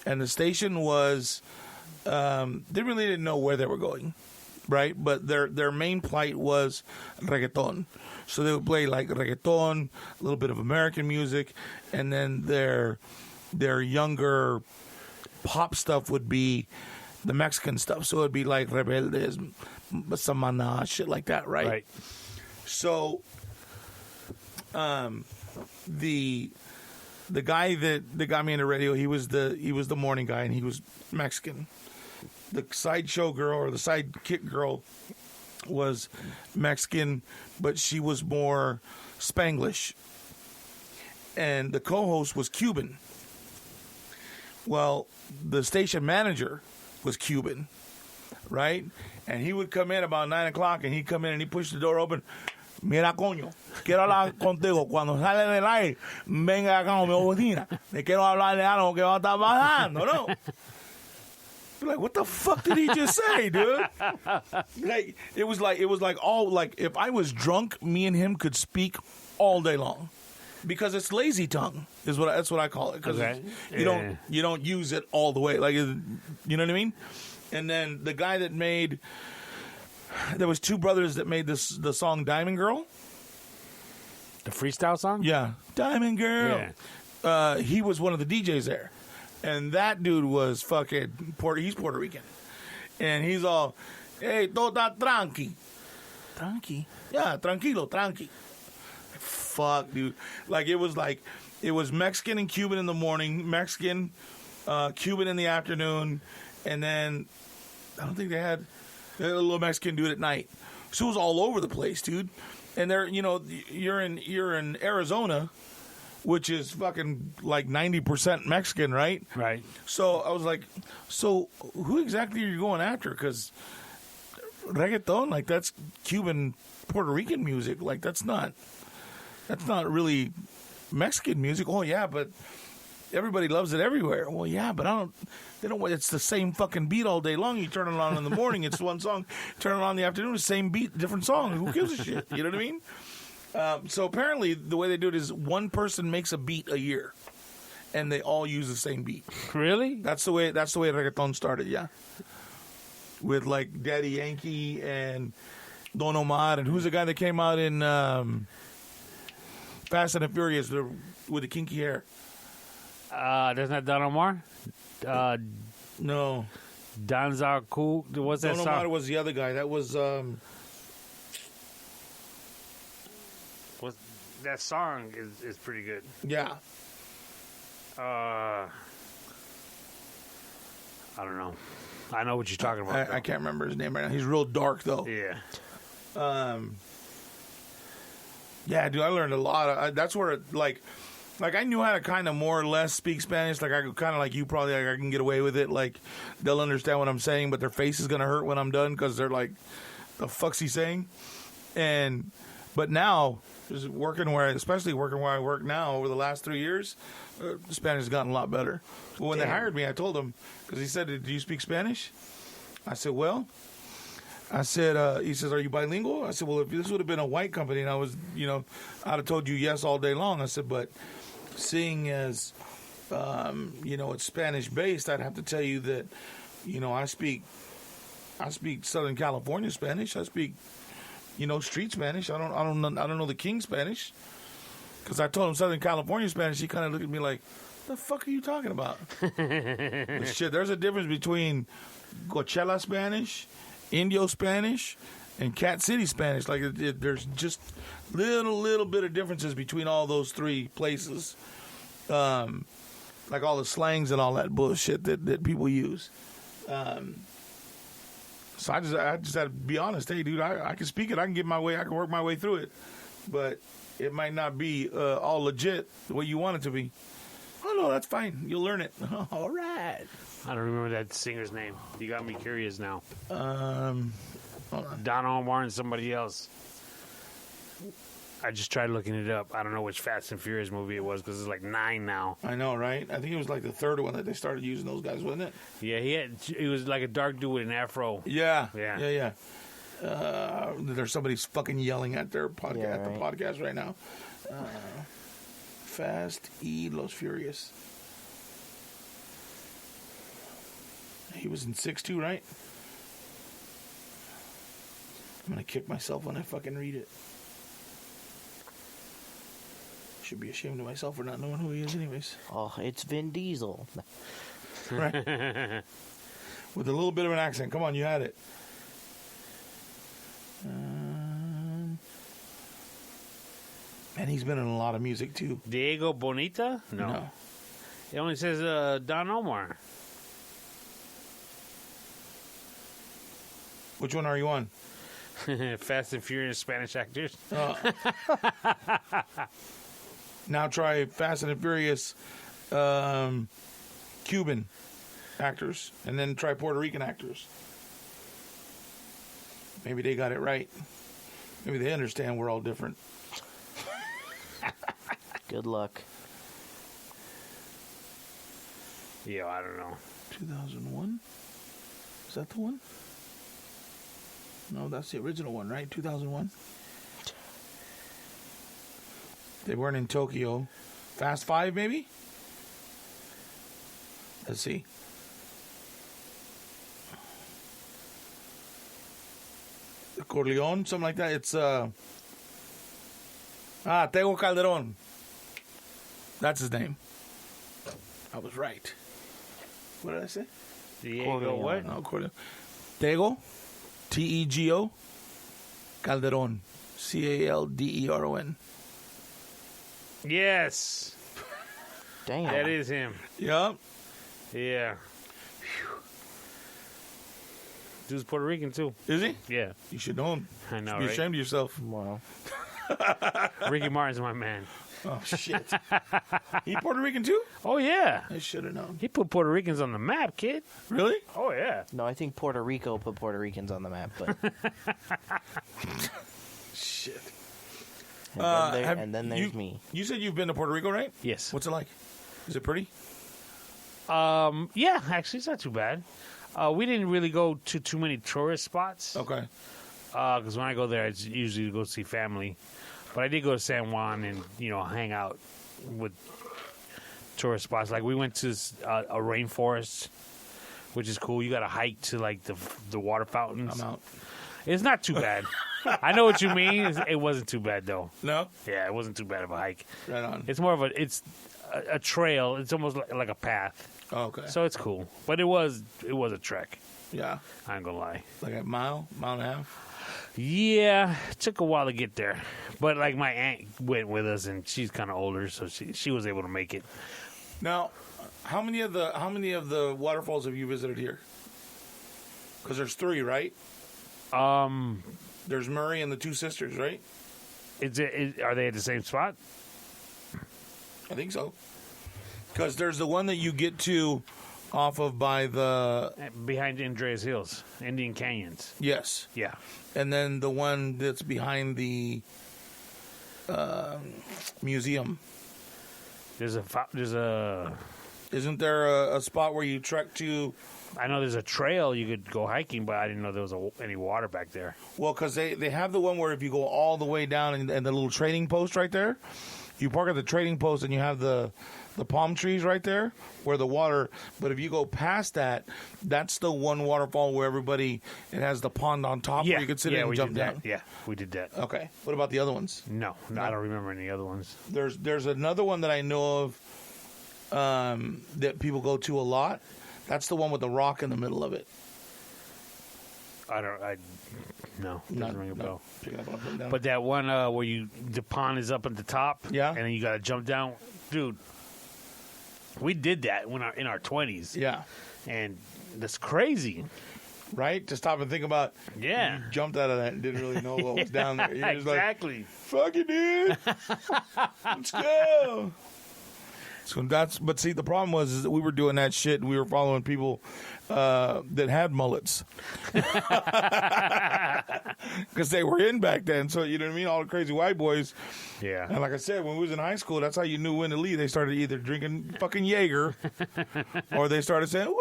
and the station was they really didn't know where they were going, right? But their main plight was reggaeton. So they would play like reggaeton, a little bit of American music, and then their younger pop stuff would be the Mexican stuff. So it'd be like Rebeldes, Samana, shit like that, right?
Right.
So the guy that got me into radio, he was the morning guy, and he was Mexican. The sideshow girl, or the sidekick girl, was Mexican, but she was more Spanglish. And the co-host was Cuban. Well, the station manager was Cuban, right? And he would come in about 9 o'clock, and he'd come in and he'd push the door open. Mira, coño, quiero hablar contigo. Cuando sale del aire, venga acá a mi oficina. Me quiero hablar de algo que va a estar pasando, ¿no? Like, what the fuck did he just say, dude? Like, it was like all, like, if I was drunk, me and him could speak all day long. Because it's lazy tongue, that's what I call it. Because you don't use it all the way. Like, you know what I mean? And then the guy that made... There was two brothers that made the song Diamond Girl.
The freestyle song?
Yeah. Diamond Girl.
Yeah.
He was one of the DJs there. And that dude was fucking... He's Puerto Rican. And he's all, hey, tota tranqui. Tranqui? Yeah, tranquilo, tranqui. Fuck, dude. Like, it was Mexican and Cuban in the morning, Mexican, Cuban in the afternoon, and then I don't think they had... A little Mexican dude at night. So it was all over the place, dude. And they're, you're in Arizona, which is fucking like 90% Mexican, right?
Right.
So I was like, so who exactly are you going after? Because reggaeton, like, that's Cuban, Puerto Rican music. Like, that's not really Mexican music. Oh yeah, but everybody loves it everywhere. Well, yeah, but it's the same fucking beat all day long. You turn it on in the morning, it's one song. Turn it on in the afternoon, it's the same beat, different song. Who gives a shit? You know what I mean? So apparently the way they do it is one person makes a beat a year, and they all use the same beat.
Really?
That's the way reggaeton started, yeah. With, like, Daddy Yankee and Don Omar, and who's the guy that came out in Fast and the Furious with the kinky hair?
Doesn't that Don Omar?
No.
Don Zarku. What's that
Don
song?
Omar was the other guy. That was
That song is pretty good.
yeah.
I don't know. I know what you're talking about.
I can't remember his name right now. He's real dark though.
Yeah.
Yeah, dude, I learned a lot. That's where like I knew how to kind of more or less speak Spanish. Like, I could kind of, like you probably, like, I can get away with it. Like, they'll understand what I'm saying, but their face is going to hurt when I'm done because they're like, the fuck's he saying? But now, just especially working where I work now over the last 3 years, Spanish has gotten a lot better. When they hired me, I told them, because he said, do you speak Spanish? I said, well... he says, are you bilingual? I said, well, if this would have been a white company and I was, I'd have told you yes all day long. I said, but seeing as, it's Spanish-based, I'd have to tell you that, I speak Southern California Spanish. I speak, street Spanish. I don't know the King Spanish. Because I told him Southern California Spanish, he kind of looked at me like, the fuck are you talking about? But shit, there's a difference between Coachella Spanish, Indio Spanish, and Cat City Spanish. Like, there's just little bit of differences between all those three places. Like all the slangs and all that bullshit that people use. So I just had to be honest. Hey, dude, I can speak it. I can work my way through it. But it might not be all legit the way you want it to be. Oh, no, that's fine. You'll learn it. All right.
I don't remember that singer's name. You got me curious now.
Hold on.
Don Omar and somebody else. I just tried looking it up. I don't know which Fast and Furious movie it was because it's like 9 now.
I know, right? I think it was like the third one that they started using those guys, wasn't it?
Yeah, he was like a dark dude with an afro.
Yeah. There's somebody fucking yelling at their podcast at the podcast right now. Fast y Los Furious. He was in 6-2, right? I'm gonna kick myself when I fucking read it. Should be ashamed of myself for not knowing who he is anyways.
Oh, it's Vin Diesel.
Right? With a little bit of an accent. Come on, you had it. And he's been in a lot of music, too.
Diego Boneta? No. It only says Don Omar.
Which one are you on?
Fast and Furious Spanish actors.
Now try Fast and Furious Cuban actors, and then try Puerto Rican actors. Maybe they got it right. Maybe they understand we're all different.
Good luck.
Yeah, I don't know.
2001? Is that the one? No, that's the original one, right? 2001? They weren't in Tokyo. Fast Five, maybe? Let's see. Corleone, something like that. It's Tego Calderon. That's his name. I was right. What did I say?
Diego, what?
No, Corleone. Tego, Tego, Calderon, Calderon.
Yes,
Damn.
that is him.
Yeah.
Yeah. Dude's Puerto Rican too.
Is he?
Yeah,
You should know him.
I know,
Be
right?
ashamed of yourself.
Wow.
Ricky Martin's my man.
Oh, shit. He Puerto Rican too?
Oh yeah,
I should have known.
he put Puerto Ricans on the map, kid.
Really?
Oh yeah.
No, I think Puerto Rico put Puerto Ricans on the map, but
Shit.
and then there's
you,
me.
You said you've been to Puerto Rico, right?
Yes.
What's it like? Is it pretty?
Yeah, actually, it's not too bad. We didn't really go to too many tourist spots.
Okay.
Because when I go there, it's usually to go see family. But I did go to San Juan and, hang out with tourist spots. Like, we went to a rainforest, which is cool. You got to hike to, like, the water fountains.
I'm out.
It's not too bad. I know what you mean. It wasn't too bad, though.
No?
Yeah, it wasn't too bad of a hike.
Right on.
It's more of a trail. It's almost like a path.
Oh, okay.
So it's cool. But it was a trek.
Yeah.
I ain't gonna lie.
Like a mile and a half?
Yeah, it took a while to get there. But like my aunt went with us and she's kind of older, so she was able to make it.
Now, how many of the waterfalls have you visited here? Because there's 3, right? There's Murray and the Two Sisters, right?
Are they at the same spot?
I think so. Because there's the one that you get to off of by the...
Behind Andreas Hills, Indian Canyons.
Yes.
Yeah.
And then the one that's behind the museum.
There's a
Isn't there a spot where you trek to...
I know there's a trail you could go hiking, but I didn't know there was any water back there.
Well, because they have the one where if you go all the way down and the little trading post right there, you park at the trading post and you have the palm trees right there where the water, but if you go past that, that's the one waterfall where it has the pond on top where you can sit in and jump down.
Yeah, we did that.
Okay. What about the other ones?
No, I don't remember any other ones.
There's another one that I know of that people go to a lot. That's the one with the rock in the middle of it.
No, doesn't ring a bell.
Picking up on putting down.
But that one where the pond is up at the top,
Yeah.
and then you got to jump down, dude. We did that in our 20s,
yeah.
and that's crazy.
Right? To stop and think about.
Yeah.
You jumped out of that and didn't really know what was down there. You're just
Exactly.
like, fuck it, dude. Let's go. But see, the problem was that we were doing that shit and we were following people that had mullets. Because they were in back then. So, you know what I mean? All the crazy white boys.
Yeah.
And like I said, when we was in high school, that's how you knew when to leave. They started either drinking fucking Jaeger or they started saying, woo,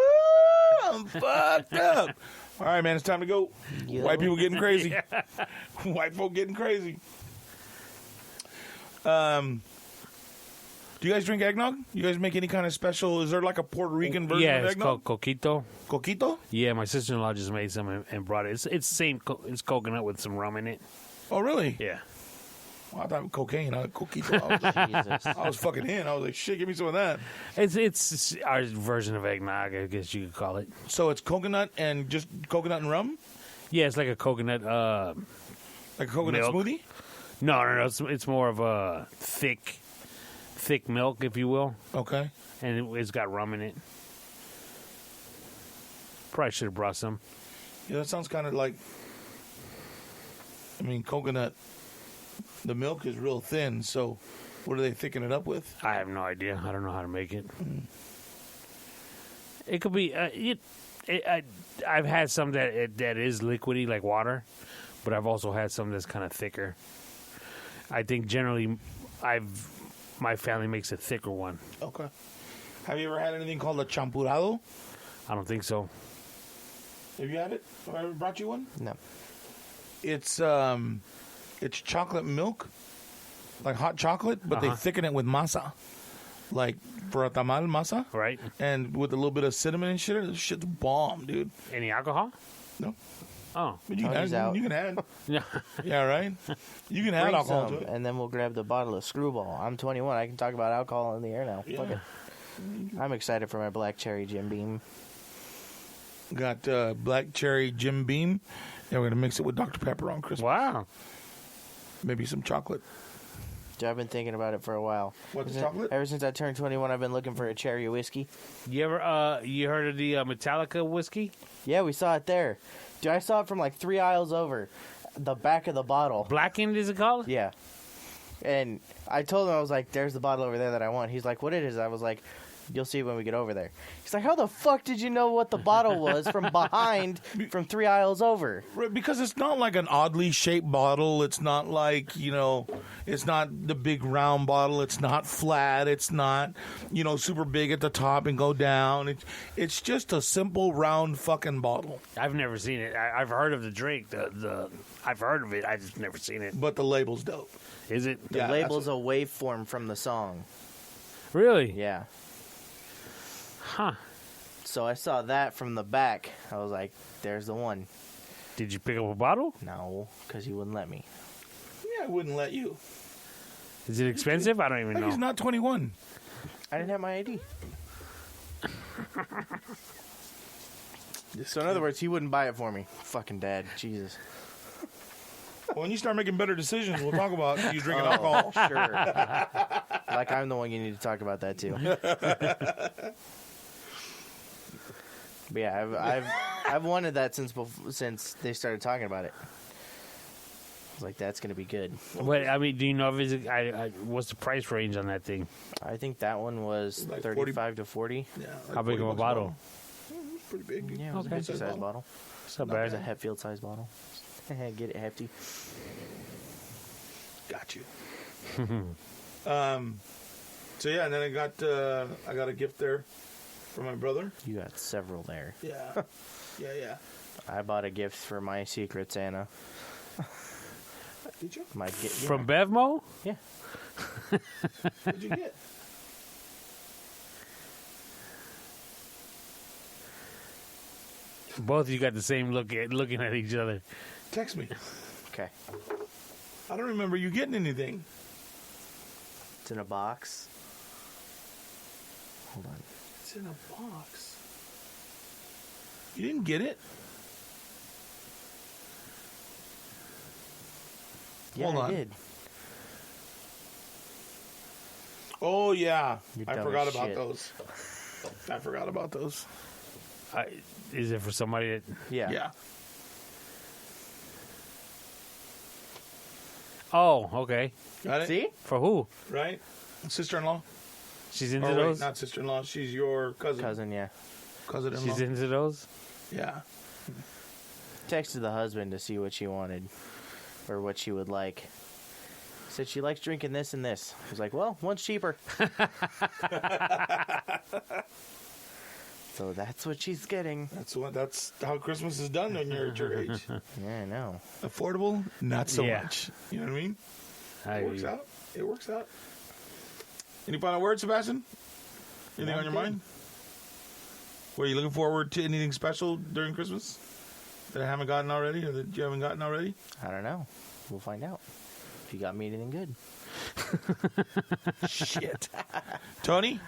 I'm fucked up. All right, man, it's time to go.
Yo.
White people getting crazy. White folk getting crazy. Do you guys drink eggnog? You guys make any kind of special? Is there like a Puerto Rican version
Yeah,
of
it's
eggnog?
called coquito.
Coquito?
Yeah, my sister-in-law just made some and brought it. It's same. It's coconut with some rum in it.
Oh, really?
Yeah.
Well, I thought cocaine. Coquito.
Jesus.
I was fucking in. I was like, shit, give me some of that.
It's our version of eggnog, I guess you could call it.
So it's coconut and just coconut and rum?
Yeah, it's like a coconut.
Like a coconut
Milk.
smoothie?
No. It's more of a thick milk, if you will,
Okay.
and it's got rum in it. Probably should have brought some.
Yeah, that sounds kind of like, I mean, coconut, the milk is real thin, so what are they thickening it up with?
I have no idea. I don't know how to make it. It could be. I've had some that is liquidy like water, but I've also had some that's kind of thicker. I think generally, my family makes a thicker one.
Okay. Have you ever had anything called a champurrado?
I don't think so.
Have you had it? Have I ever brought you one?
No.
It's chocolate milk, like hot chocolate, but they thicken it with masa, like for a tamal masa,
Right?
and with a little bit of cinnamon and shit. This shit's bomb, dude.
Any alcohol?
No,
Oh.
but you
Tony's out.
can add.
Yeah.
Yeah, right. You can add
Bring
alcohol
some,
to it.
and then we'll grab the bottle of Screwball. I'm 21. I can talk about alcohol in the air now. Fuck
Yeah.
it. I'm excited for my black cherry Jim Beam.
Got black cherry Jim Beam, and we're gonna mix it with Dr Pepper on Christmas.
Wow.
Maybe some chocolate.
Dude, I've been thinking about it for a while.
What's the chocolate?
Ever since I turned 21, I've been looking for a cherry whiskey.
You ever you heard of the Metallica whiskey?
Yeah, we saw it there. Dude, I saw it from like 3 aisles over. The back of the bottle.
Blackened is it called?
Yeah. And I told him, I was like, there's the bottle over there that I want. He's like, what it is? I was like, you'll see when we get over there. He's like, how the fuck did you know what the bottle was from behind, from 3 aisles over?
Right, because it's not like an oddly shaped bottle. It's not like, it's not the big round bottle. It's not flat. It's not, super big at the top and go down. It's just a simple round fucking bottle.
I've never seen it. I've heard of the drink. I've heard of it. I've just never seen it.
But the label's dope.
Is it?
The
Yeah,
label's a waveform from the song.
Really?
Yeah.
Huh.
So I saw that from the back. I was like, there's the one.
Did you pick up a bottle?
No, because he wouldn't let me.
Yeah, I wouldn't let you.
Is it expensive? I don't even
He's
know.
not 21.
I didn't have my ID. So in other words, he wouldn't buy it for me. Fucking dad. Jesus.
When you start making better decisions, we'll talk about you drinking alcohol.
Sure. Like I'm the one you need to talk about that too. But yeah, I've wanted that since they started talking about it. I was like, that's gonna be good.
But I mean, do you know if it's what's the price range on that thing?
I think that one was
Like
35 to 40.
Yeah, like
How big of
40
a
bucks
bottle?
It's pretty big.
Yeah, it was
Okay.
a hefty size bottle.
It's not
It was a
bad.
Hatfield size bottle. Get it hefty.
Got you. So yeah, and then I got a gift there for my brother.
You got several there.
Yeah, yeah.
I bought a gift for my Secret Santa.
Did you?
My gift
From Bevmo?
Yeah.
What'd you get?
Both of you got the same looking at each other.
Text me.
Okay.
I don't remember you getting anything.
It's in a box. Hold on.
It's in a box. You didn't get it?
Yeah,
Hold
I
on.
did.
Oh yeah,
You're
I
dumb
forgot
as
about
shit.
those. I forgot about those.
Is it for somebody that?
Yeah.
Yeah.
Oh, okay.
Got it?
See?
For who?
Right? Sister-in-law?
She's into
Or wait,
those.
not sister-in-law. She's your cousin.
Cousin, yeah.
Cousin-in-law.
She's into those.
Yeah.
Texted the husband to see what she wanted or what she would like. Said she likes drinking this and this. I was like, well, one's cheaper. So that's what she's getting.
That's how Christmas is done when you're at your age.
Yeah, I know.
Affordable, not so
Yeah.
much. You know what I mean?
I-
It works out. It works out. Any final words, Sebastian? Anything on your
Nothing.
mind? Were you looking forward to anything special during Christmas that I haven't gotten already, or that you haven't gotten already?
I don't know. We'll find out. If you got me anything good.
Shit. Tony?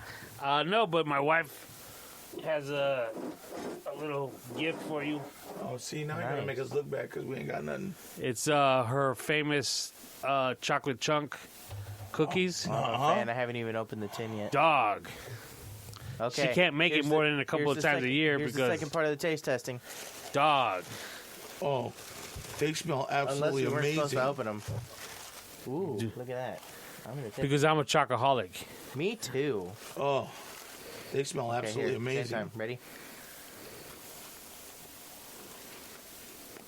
No, but my wife has a little gift for you.
Oh, see, now you're going to
Nice.
make us look bad because we ain't got nothing.
It's her famous chocolate chunk cookies.
I'm a fan. I haven't even opened the tin yet.
Dog.
Okay.
She can't make it
Here's
more than a couple
here's
of
the
times a
second-
year
here's
because
the second part of the taste testing.
dog.
Oh, they smell
Unless
absolutely
we weren't supposed
amazing.
to open them. Ooh, look at that. I'm gonna take.
Because I'm a chocoholic.
Me too.
Oh, they smell
Okay,
absolutely
here, same
amazing.
time. Ready?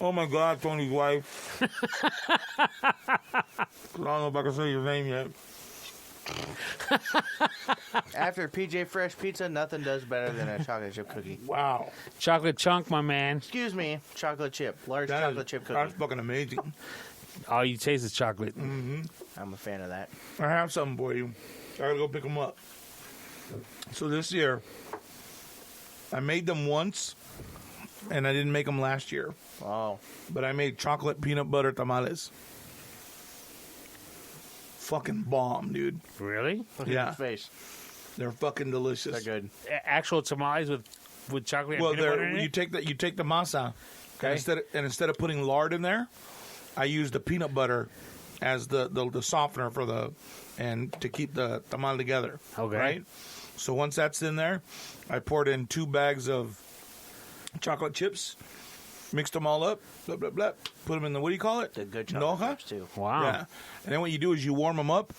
Oh my God, Tony's wife. I don't know if I can say your name yet.
After PJ Fresh Pizza, nothing does better than a chocolate chip cookie.
Wow.
Chocolate chunk, my man.
Excuse me, chocolate chip. Large
That
chocolate
is-
chip
That's
cookie.
fucking amazing.
All you taste is chocolate.
I'm a fan of that.
I have something for you. I gotta go pick them up. So this year, I made them once, and I didn't make them last year.
Oh,
But I made chocolate peanut butter tamales. Fucking bomb, dude.
Really?
look
Yeah.
at his face.
They're fucking delicious.
They're good.
Actual tamales with chocolate
Well,
and peanut butter in
you
it?
take the masa,
Okay.
and instead of putting lard in there, I use the peanut butter as the softener and to keep the tamal together.
Okay.
Right. So once that's in there, I poured in 2 bags of chocolate chips, mixed them all up, blah blah blah. Put them in the, what do you call it?
The good chocolate
Noja?
chips too.
Wow.
Yeah. And then what you do is you warm them up.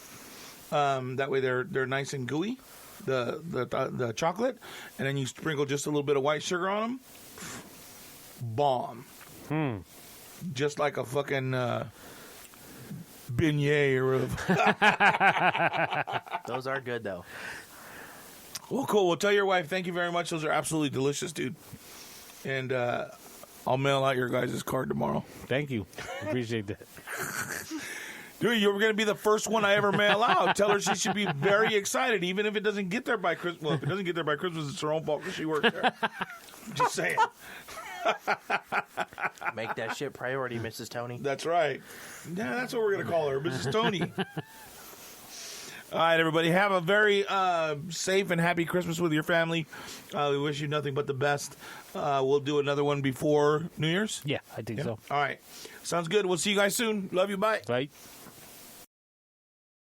That way they're nice and gooey, the chocolate, and then you sprinkle just a little bit of white sugar on them. Bomb. Just like a fucking beignet or a...
Those are good though.
Well, cool. Well, tell your wife thank you very much. Those are absolutely delicious, dude. And I'll mail out your guys' card tomorrow.
Thank you. Appreciate that.
Dude, you're going to be the first one I ever mail out. Tell her she should be very excited, even if it doesn't get there by Christmas. Well, if it doesn't get there by Christmas, it's her own fault because she works there. Just saying.
Make that shit priority, Mrs. Tony.
That's right. Yeah, that's what we're going to call her, Mrs. Tony. All right, everybody. Have a very safe and happy Christmas with your family. We wish you nothing but the best. We'll do another one before New Year's.
Yeah, I think so.
All right. Sounds good. We'll see you guys soon. Love you. Bye.
Right?